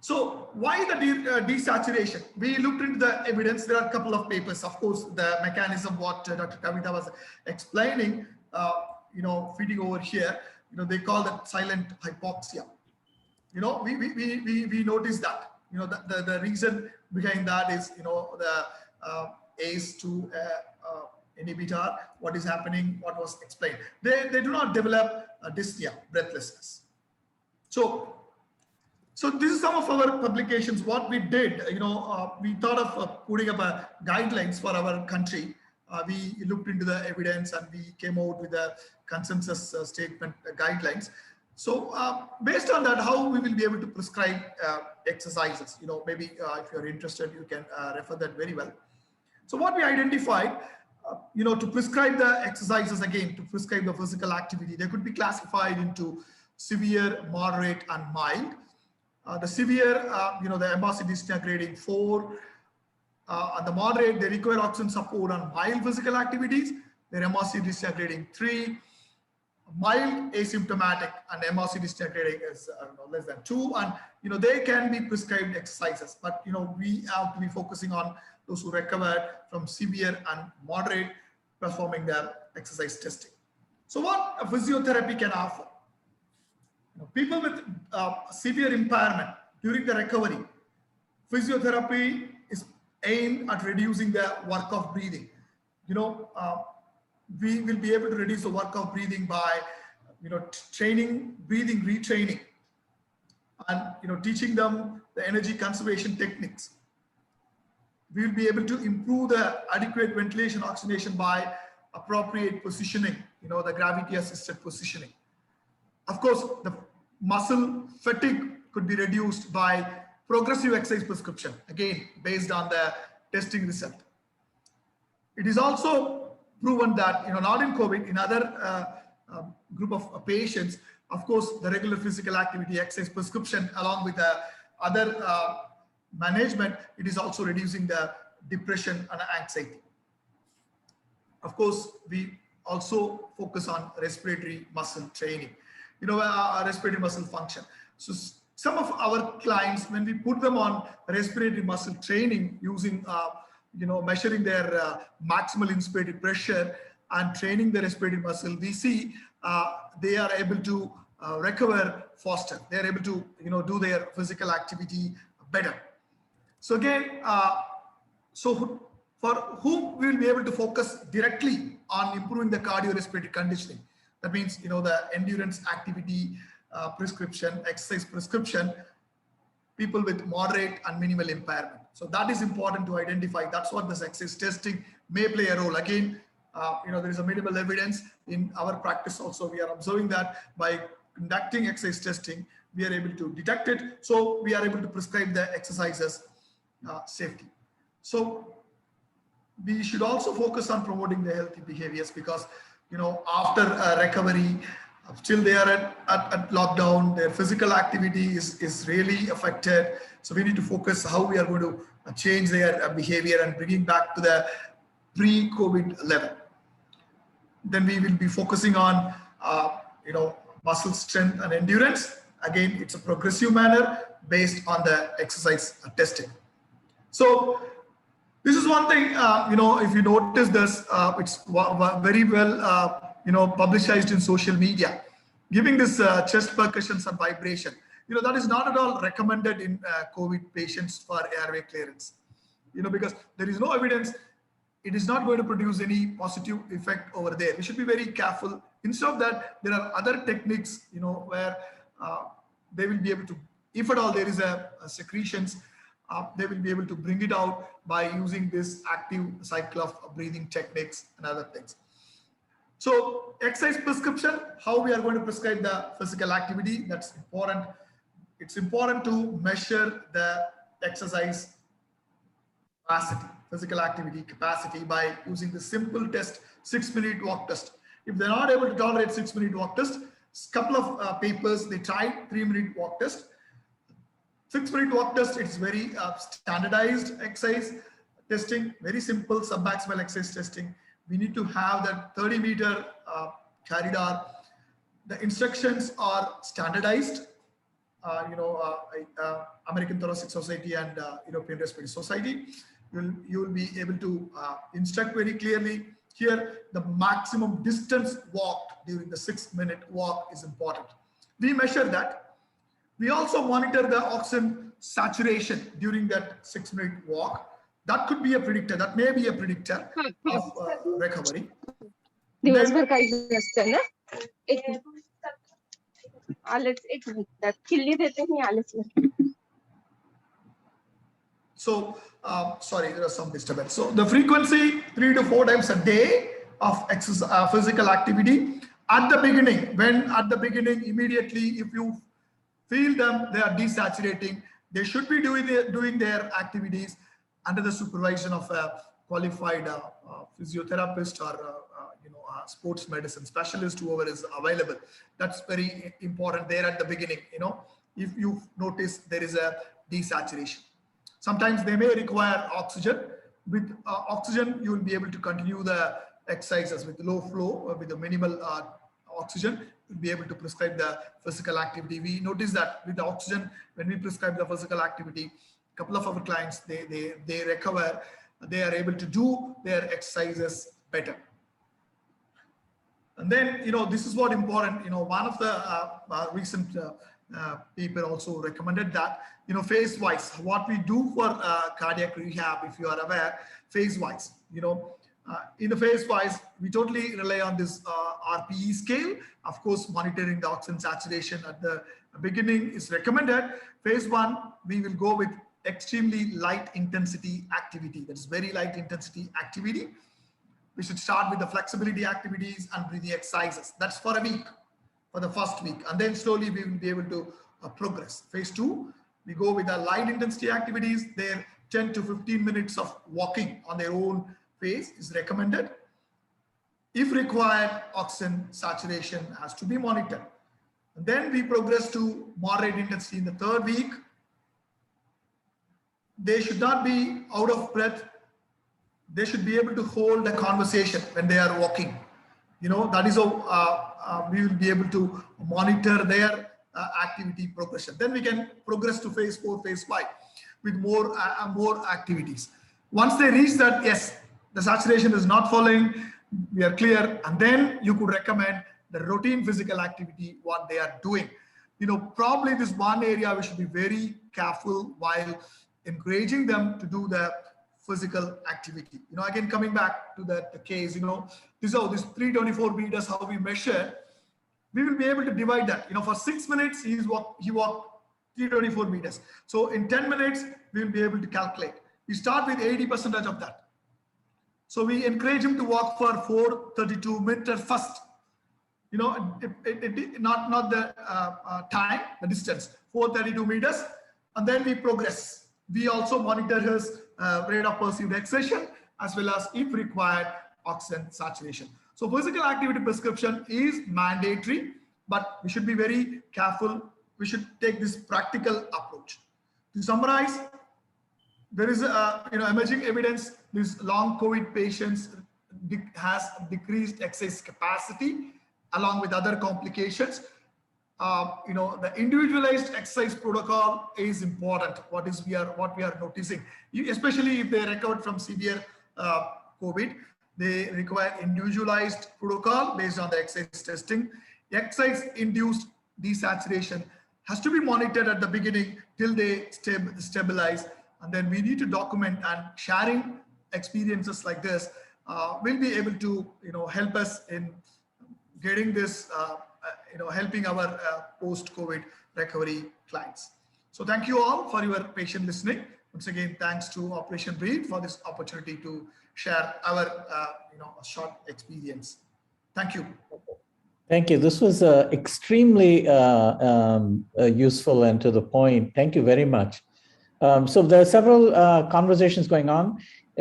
So why the desaturation? We looked into the evidence. There are a couple of papers. Of course, the mechanism what Dr. Kavita was explaining, feeding over here, they call that silent hypoxia. We noticed that, the reason behind that is, the ACE2 inhibitor, what is happening, what was explained. They do not develop dyspnea, breathlessness. So this is some of our publications. What we did, we thought of putting up guidelines for our country. We looked into the evidence and we came out with a consensus statement guidelines. So based on that, how we will be able to prescribe exercises, maybe if you're interested, you can refer that very well. So what we identified, to prescribe the exercises, again, to prescribe the physical activity, they could be classified into severe, moderate, and mild. The severe, the MRC dyspnea grading 4. And the moderate, they require oxygen support on mild physical activities. Their MRC dyspnea grading 3. Mild asymptomatic and MRC dyspnea grading is less than 2. And they can be prescribed exercises, but we have to be focusing on those who recovered from severe and moderate, performing their exercise testing. So what a physiotherapy can offer? People with severe impairment during the recovery, physiotherapy is aimed at reducing the work of breathing. We will be able to reduce the work of breathing by, training, breathing retraining, and teaching them the energy conservation techniques. We will be able to improve the adequate ventilation oxygenation by appropriate positioning, the gravity assisted positioning. Of course, the muscle fatigue could be reduced by progressive exercise prescription, again, based on the testing result. It is also proven that, not in COVID, in other group of patients, of course, the regular physical activity exercise prescription along with the other management, it is also reducing the depression and anxiety. Of course, we also focus on respiratory muscle training, respiratory muscle function. So some of our clients, when we put them on respiratory muscle training using, measuring their maximal inspirated pressure and training the respiratory muscle, we see they are able to recover faster. They are able to, do their physical activity better. So again, so for whom we will be able to focus directly on improving the cardiorespiratory conditioning. That means, the endurance activity prescription, exercise prescription, people with moderate and minimal impairment. So that is important to identify. That's what this exercise testing may play a role. Again, there is a minimal evidence in our practice also. We are observing that by conducting exercise testing, we are able to detect it. So we are able to prescribe the exercises safety. So we should also focus on promoting the healthy behaviors because, after recovery, still they are at lockdown, their physical activity is really affected. So we need to focus how we are going to change their behavior and bringing back to the pre-COVID level. Then we will be focusing on, muscle strength and endurance. Again, it's a progressive manner based on the exercise testing. So this is one thing, if you notice this, it's very well, publicized in social media, giving this chest percussions and vibration. That is not at all recommended in COVID patients for airway clearance, because there is no evidence. It is not going to produce any positive effect over there. We should be very careful. Instead of that, there are other techniques, where they will be able to if at all there is a secretions, they will be able to bring it out by using this active cycle of breathing techniques and other things. So exercise prescription, how we are going to prescribe the physical activity, that's important. It's important to measure the exercise capacity, physical activity capacity, by using the simple test, 6-minute walk test. If they're not able to tolerate 6-minute walk test, couple of papers, they tried 3-minute walk test. 6-minute walk test, it's very standardized exercise testing, very simple submaximal exercise testing. We need to have that 30-meter corridor. The instructions are standardized. American Thoracic Society and European Respiratory Society. You will be able to instruct very clearly. Here, the maximum distance walked during the 6-minute walk is important. We measure that. We also monitor the oxygen saturation during that 6-minute walk. That could be a predictor. That may be a predictor of recovery. दिवसभर काही नसतं ना. आलेच एक minute किल्ली देते मी आलेच. So, sorry, there was some disturbance. So the frequency 3 to 4 times a day of exercise, physical activity. At the beginning, immediately, if you feel them, they are desaturating, they should be doing their activities under the supervision of a qualified physiotherapist or sports medicine specialist, whoever is available. That's very important there at the beginning. If you notice there is a desaturation. Sometimes they may require oxygen. With oxygen, you will be able to continue the exercises with low flow or with the minimal oxygen. You'll be able to prescribe the physical activity. We notice that with the oxygen, when we prescribe the physical activity, a couple of our clients, they recover. They are able to do their exercises better. And then, this is what important. One of the recent paper also recommended that, phase wise, what we do for cardiac rehab, if you are aware, phase wise, in the phase wise, we totally rely on this RPE scale. Of course, monitoring the oxygen saturation at the beginning is recommended. Phase 1, we will go with extremely light intensity activity. That's very light intensity activity. We should start with the flexibility activities and breathing exercises. That's for a week, for the first week. And then slowly we will be able to progress. Phase 2, we go with the light intensity activities. There 10 to 15 minutes of walking on their own phase is recommended. If required, oxygen saturation has to be monitored. And then we progress to moderate intensity in the 3rd week. They should not be out of breath. They should be able to hold a conversation when they are walking. That is how we will be able to monitor their activity progression. Then we can progress to phase 4, phase 5 with more activities. Once they reach that, yes, the saturation is not falling, we are clear, and then you could recommend the routine physical activity, what they are doing. Probably this one area we should be very careful while encouraging them to do the physical activity. Again, coming back to the case, this is how this 324 meters, how we measure, we will be able to divide that. For 6 minutes, he walked 324 meters. So in 10 minutes, we will be able to calculate. We start with 80% of that. So we encourage him to walk for 432 meters first. Not the time, the distance, 432 meters. And then we progress. We also monitor his rate of perceived exertion as well as, if required, oxygen saturation. So physical activity prescription is mandatory, but we should be very careful. We should take this practical approach. To summarize, there is emerging evidence these long COVID patients has decreased exercise capacity along with other complications. The individualized exercise protocol is important. What we are noticing, especially if they recovered from severe COVID, they require individualized protocol based on the exercise testing. Exercise-induced desaturation has to be monitored at the beginning till they stabilize, and then we need to document, and sharing experiences like this will be able to help us in getting this helping our post-COVID recovery clients. So thank you all for your patient listening. Once again, thanks to Operation Breathe for this opportunity to share our short experience. Thank you. Thank you. This was extremely useful and to the point. Thank you very much. So there are several conversations going on.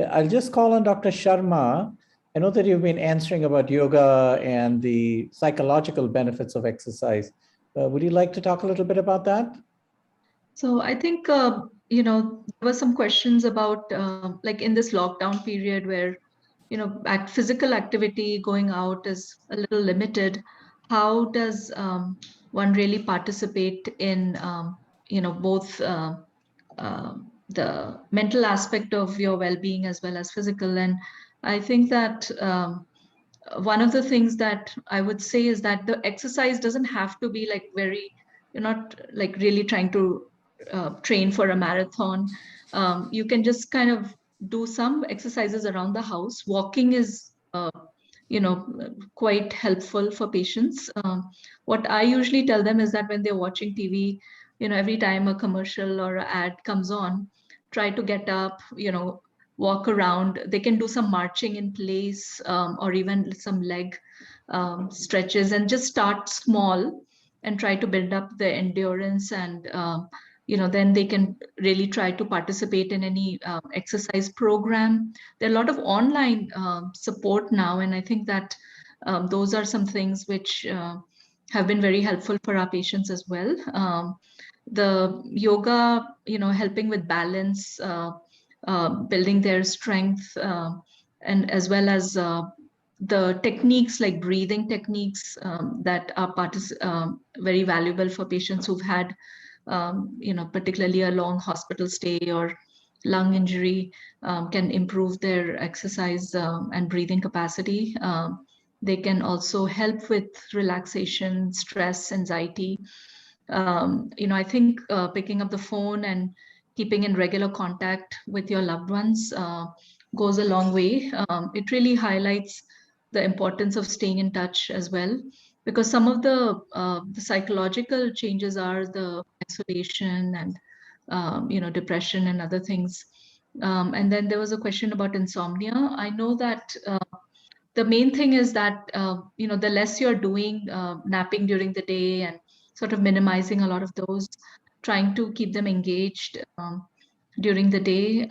I'll just call on Dr. Sharma. I know that you've been answering about yoga and the psychological benefits of exercise. Would you like to talk a little bit about that? So I think, there were some questions about like in this lockdown period where, physical activity going out is a little limited. How does one really participate in, both the mental aspect of your well-being as well as physical? And I think that one of the things that I would say is that the exercise doesn't have to be like you're not like really trying to train for a marathon. You can just kind of do some exercises around the house. Walking is, quite helpful for patients. What I usually tell them is that when they're watching TV, every time a commercial or an ad comes on, try to get up, walk around. They can do some marching in place, or even some leg stretches, and just start small and try to build up the endurance, and then they can really try to participate in any exercise program. There are a lot of online support now, and I think that those are some things which have been very helpful for our patients as well. The yoga, helping with balance, building their strength, and as well as the techniques like breathing techniques that are very valuable for patients who've had, particularly a long hospital stay or lung injury, can improve their exercise and breathing capacity. They can also help with relaxation, stress, anxiety. I think picking up the phone and keeping in regular contact with your loved ones goes a long way. It really highlights the importance of staying in touch as well, because some of the psychological changes are the isolation and depression and other things. And then there was a question about insomnia. I know that the main thing is that the less you're doing napping during the day and sort of minimizing a lot of those, trying to keep them engaged during the day.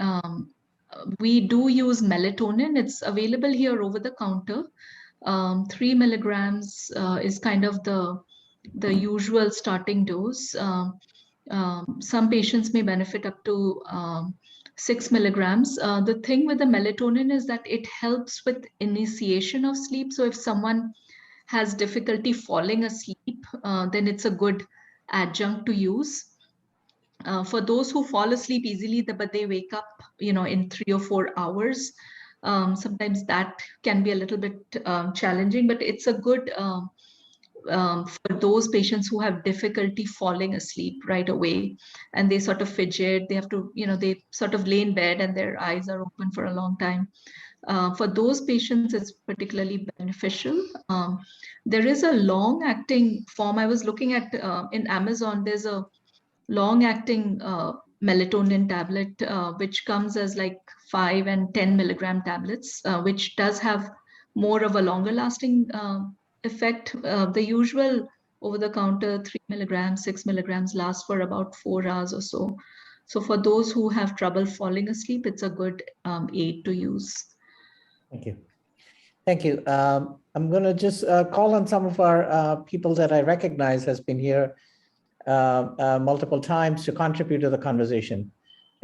We do use melatonin. It's available here over the counter. 3 milligrams is kind of the usual starting dose. Some patients may benefit up to 6 milligrams. The thing with the melatonin is that it helps with initiation of sleep. So if someone has difficulty falling asleep, then it's a good adjunct to use. For those who fall asleep easily, but they wake up, in 3 or 4 hours, sometimes that can be a little bit challenging, but it's a good for those patients who have difficulty falling asleep right away, and they sort of fidget, they have to, they sort of lay in bed and their eyes are open for a long time. For those patients, it's particularly beneficial. There is a long-acting form. I was looking at in Amazon, there's a long-acting melatonin tablet, which comes as like 5 and 10 milligram tablets, which does have more of a longer lasting effect. The usual over-the-counter 3 milligrams, 6 milligrams lasts for about 4 hours or so. So for those who have trouble falling asleep, it's a good aid to use. Thank you. Thank you. I'm going to just call on some of our people that I recognize has been here multiple times to contribute to the conversation.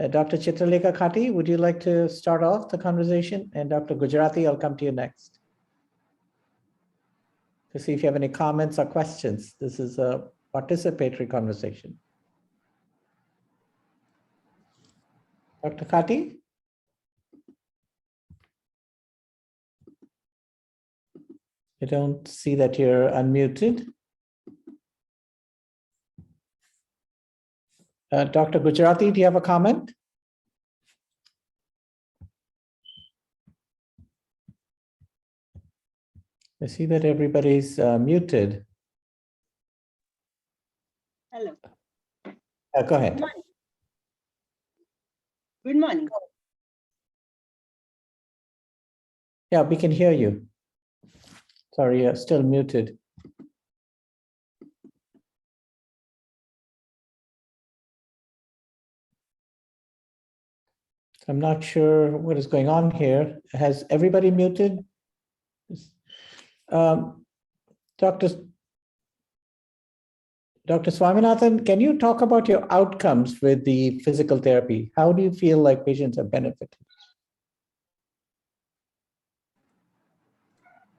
Dr. Chitralekha Khati, would you like to start off the conversation? And Dr. Gujarati, I'll come to you next to see if you have any comments or questions. This is a participatory conversation. Dr. Khati? I don't see that you're unmuted. Dr. Gujarati, do you have a comment? I see that everybody's muted. Hello. Go ahead. Good morning. Yeah, we can hear you. Sorry, you're still muted. I'm not sure what is going on here. Has everybody muted? Dr. Swaminathan, can you talk about your outcomes with the physical therapy? How do you feel like patients have benefited?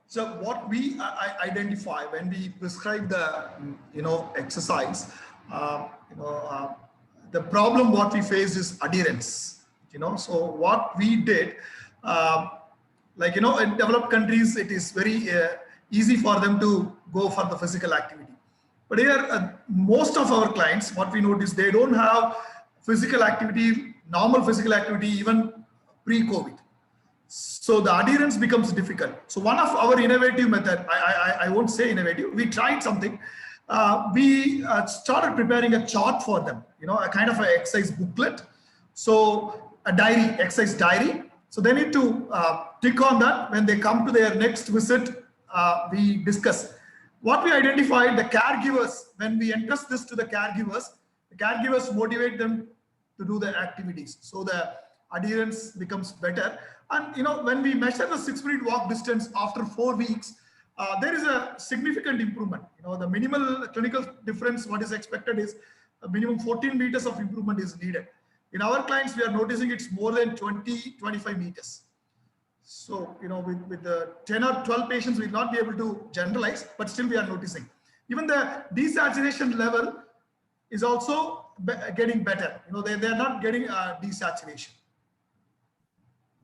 So what we identify when we prescribe the exercise, the problem what we face is adherence. So what we did, in developed countries, it is very easy for them to go for the physical activity. But here, most of our clients, what we notice, they don't have physical activity, normal physical activity, even pre-COVID. So the adherence becomes difficult. So one of our innovative method, I won't say innovative, we tried something. We started preparing a chart for them, a kind of an exercise booklet. So a diary, exercise diary. So they need to tick on that. When they come to their next visit, we discuss. What we identified, the caregivers, when we entrust this to the caregivers motivate them to do the activities. So the adherence becomes better. And when we measure the 6-minute walk distance after 4 weeks, there is a significant improvement. The minimal clinical difference, what is expected is a minimum 14 meters of improvement is needed. In our clients, we are noticing it's more than 20-25 meters. So, with the 10 or 12 patients, we'll not be able to generalize, but still we are noticing. Even the desaturation level is also getting better. They're not getting desaturation.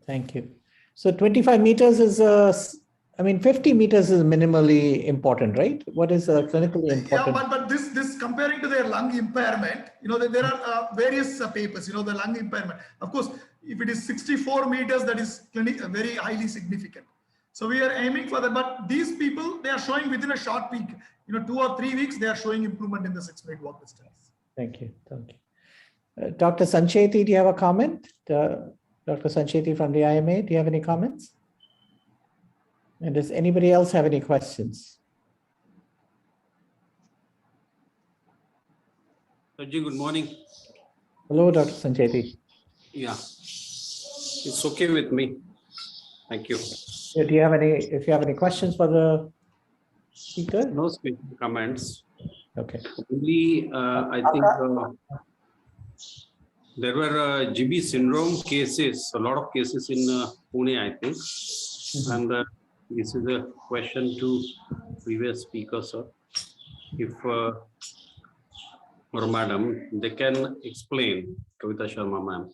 Thank you. So 25 meters is, 50 meters is minimally important, right? What is clinically important? Yeah, but this comparing to their lung impairment, there are various papers, the lung impairment. Of course, if it is 64 meters, that is very highly significant. So we are aiming for that. But these people, they are showing within a short week, 2 or 3 weeks, they are showing improvement in the 6-minute walk distance. Thank you. Thank you. Dr. Sancheti, do you have a comment? Dr. Sancheti from the IMA, do you have any comments? And does anybody else have any questions? Good morning. Hello, Dr. Sancheti. Yeah, it's okay with me. Thank you. Do you have any, if you have any questions for the speaker? No specific comments. Okay. Only, I think there were GB syndrome cases, a lot of cases in Pune, I think. And this is a question to previous speaker, sir. If or madam, they can explain, Kavita Sharma ma'am.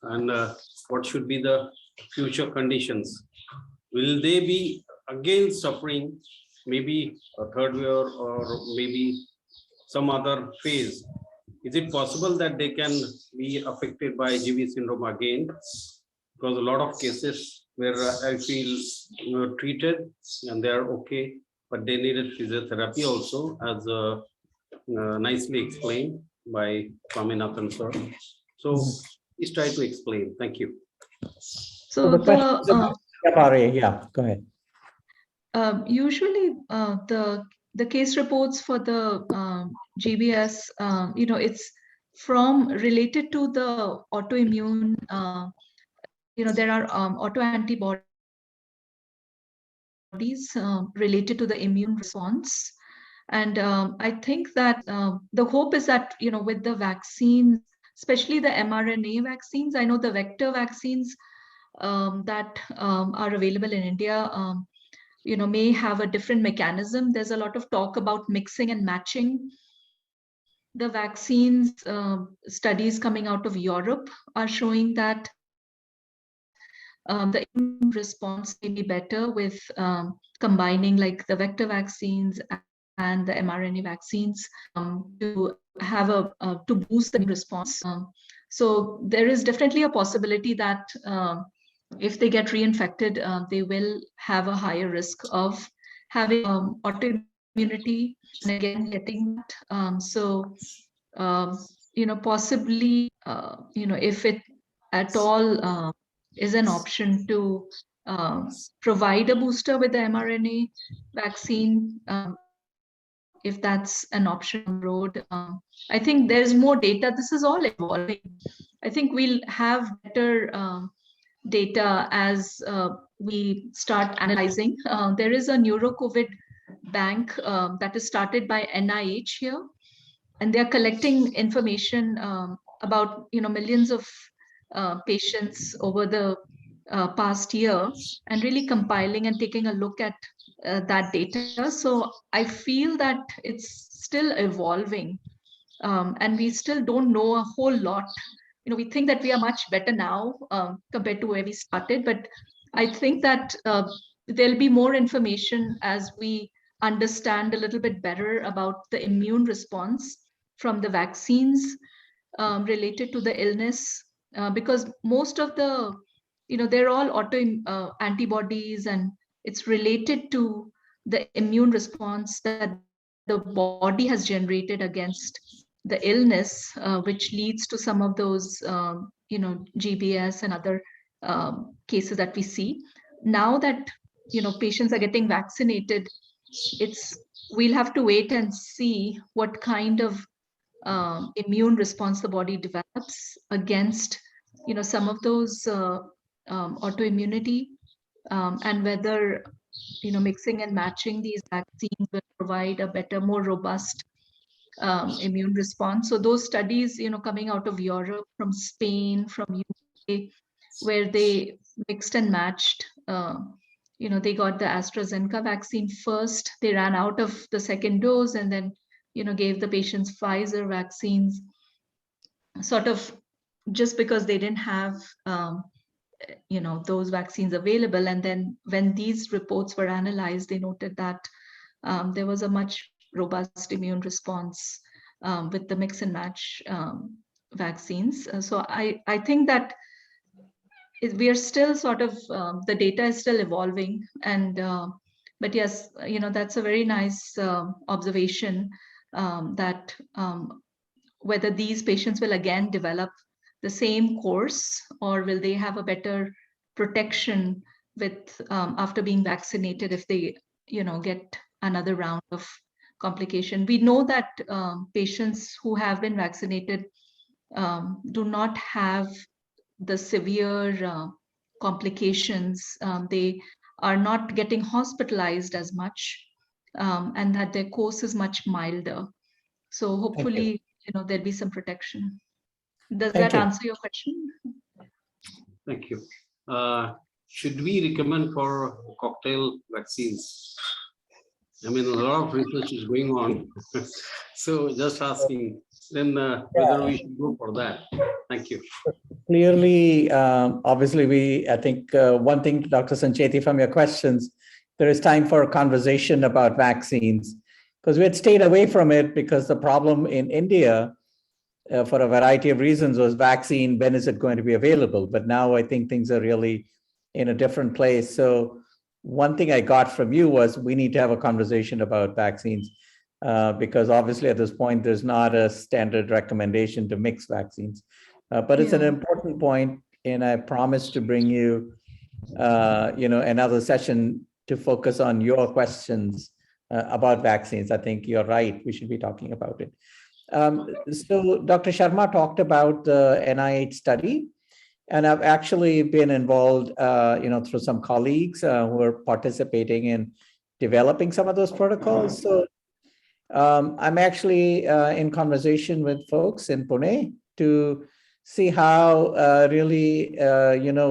And what should be the future conditions? Will they be again suffering maybe a third wave or maybe some other phase? Is it possible that they can be affected by GB syndrome again? Because a lot of cases where I feel treated and they are okay, but they needed physiotherapy also, as nicely explained by Swaminathan sir. So please try to explain. Thank you. So yeah, go ahead. Usually the case reports for the GBS, it's from related to the autoimmune, there are autoantibodies related to the immune response. And I think that the hope is that, with the vaccines, especially the mRNA vaccines, I know the vector vaccines that are available in India, may have a different mechanism. There's a lot of talk about mixing and matching. The vaccines studies coming out of Europe are showing that the immune response may be better with combining like the vector vaccines and the mRNA vaccines to have to boost the response. So there is definitely a possibility that if they get reinfected, they will have a higher risk of having autoimmune immunity, and again getting that. Possibly, if it at all is an option to provide a booster with the mRNA vaccine, if that's an option on the road. I think there's more data. This is all evolving. I think we'll have better data as we start analyzing. There is a neuro-COVID bank that is started by NIH here, and they're collecting information about millions of patients over the past year, and really compiling and taking a look at that data. So I feel that it's still evolving, and we still don't know a whole lot. We think that we are much better now compared to where we started, but I think that there'll be more information as we understand a little bit better about the immune response from the vaccines related to the illness, because most of the, they're all auto antibodies, and it's related to the immune response that the body has generated against the illness, which leads to some of those, GBS and other cases that we see. Now that, patients are getting vaccinated, we'll have to wait and see what kind of immune response the body develops against, some of those autoimmunity, and whether, mixing and matching these vaccines will provide a better, more robust immune response. So those studies, coming out of Europe, from Spain, from UK, where they mixed and matched, they got the AstraZeneca vaccine first, they ran out of the second dose, and then, gave the patients Pfizer vaccines, sort of just because they didn't have, those vaccines available. And then when these reports were analyzed, they noted that there was a much robust immune response with the mix and match vaccines. So I think that we are still sort of, the data is still evolving. And but yes, that's a very nice observation, that whether these patients will again develop the same course, or will they have a better protection with after being vaccinated if they get another round of complication. We know that patients who have been vaccinated do not have the severe complications. They are not getting hospitalized as much, and that their course is much milder. So hopefully, there'll be some protection. Does that answer your question? Thank you. Should we recommend for cocktail vaccines? I mean, a lot of research is going on. So just asking then whether we should go for that. Thank you. Clearly, obviously, I think one thing, Dr. Sancheti, from your questions, there is time for a conversation about vaccines, because we had stayed away from it because the problem in India, for a variety of reasons, was vaccine, when is it going to be available? But now I think things are really in a different place. So one thing I got from you was we need to have a conversation about vaccines, because obviously at this point, there's not a standard recommendation to mix vaccines. But it's an important point, and I promise to bring you, another session to focus on your questions about vaccines. I think you're right. We should be talking about it. So Dr. Sharma talked about the NIH study, and I've actually been involved, through some colleagues who are participating in developing some of those protocols. So I'm actually in conversation with folks in Pune to see how really,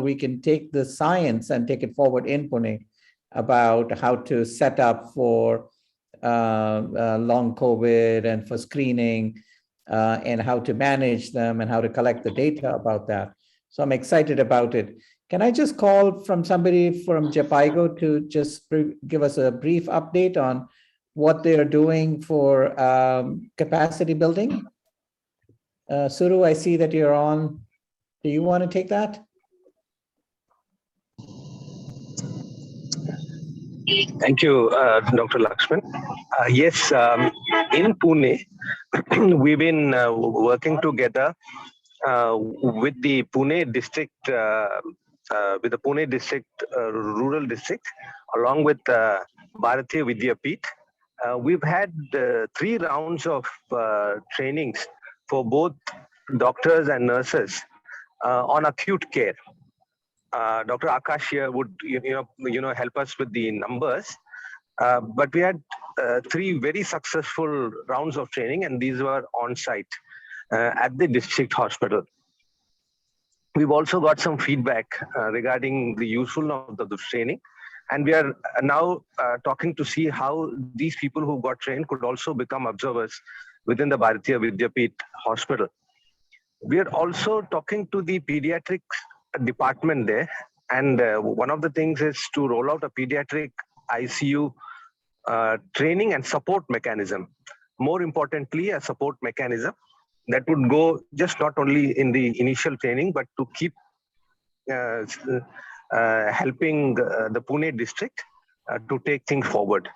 we can take the science and take it forward in Pune about how to set up for long COVID and for screening, and how to manage them and how to collect the data about that. So I'm excited about it. Can I just call from somebody from Jhpiego to just give us a brief update on what they're doing for capacity building? Suru, I see that you're on. Do you want to take that? Thank you, Dr. Lakshman. Yes, in Pune, we've been working together with the Pune district, rural district, along with Bharatiya Vidyapeeth. We've had 3 rounds of trainings for both doctors and nurses on acute care. Dr. Akash here would help us with the numbers, but we had 3 very successful rounds of training, and these were on site at the district hospital. We've also got some feedback regarding the usefulness of the training, and we are now talking to see how these people who got trained could also become observers within the Bharatiya Vidyapeeth hospital. We are also talking to the pediatrics department there, and one of the things is to roll out a pediatric ICU training and support mechanism. More importantly, a support mechanism that would go just not only in the initial training, but to keep helping the Pune district to take things forward.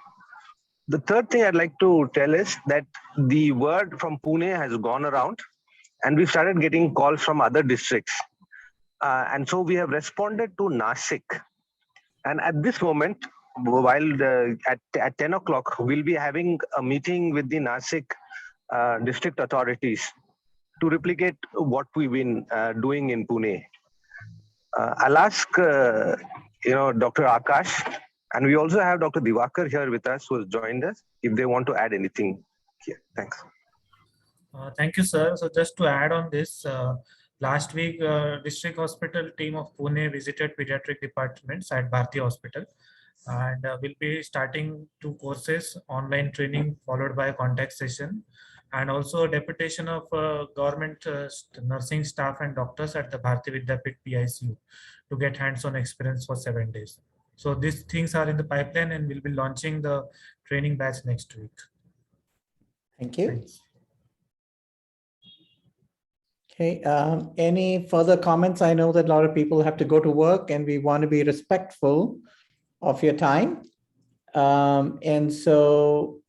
The third thing I'd like to tell is that the word from Pune has gone around, and we started getting calls from other districts. And so we have responded to Nashik. And at this moment, while at 10 o'clock, we'll be having a meeting with the Nashik district authorities to replicate what we've been doing in Pune. I'll ask, Dr. Akash, and we also have Dr. Diwakar here with us who has joined us, if they want to add anything here. Thanks. Thank you, sir. So just to add on this, last week, district hospital team of Pune visited pediatric departments at Bharti Hospital, and we'll be starting 2 courses, online training followed by a contact session, and also a deputation of government nursing staff and doctors at the Bharati Vidyapeeth PICU to get hands-on experience for 7 days. So these things are in the pipeline, and we'll be launching the training batch next week. Thank you. Thanks. Okay, any further comments? I know that a lot of people have to go to work, and we want to be respectful of your time. And so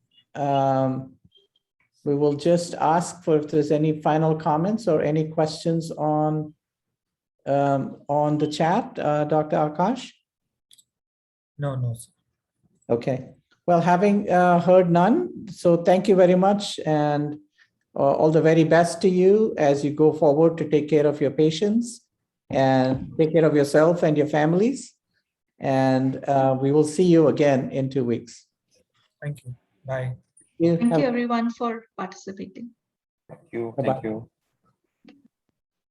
we will just ask for if there's any final comments or any questions on the chat, Dr. Akash? No, sir. Okay. Well, having heard none, so thank you very much, and all the very best to you as you go forward to take care of your patients and take care of yourself and your families. And we will see you again in 2 weeks. Thank you. Bye. Thank you everyone for participating. Thank you. Bye-bye. Thank you.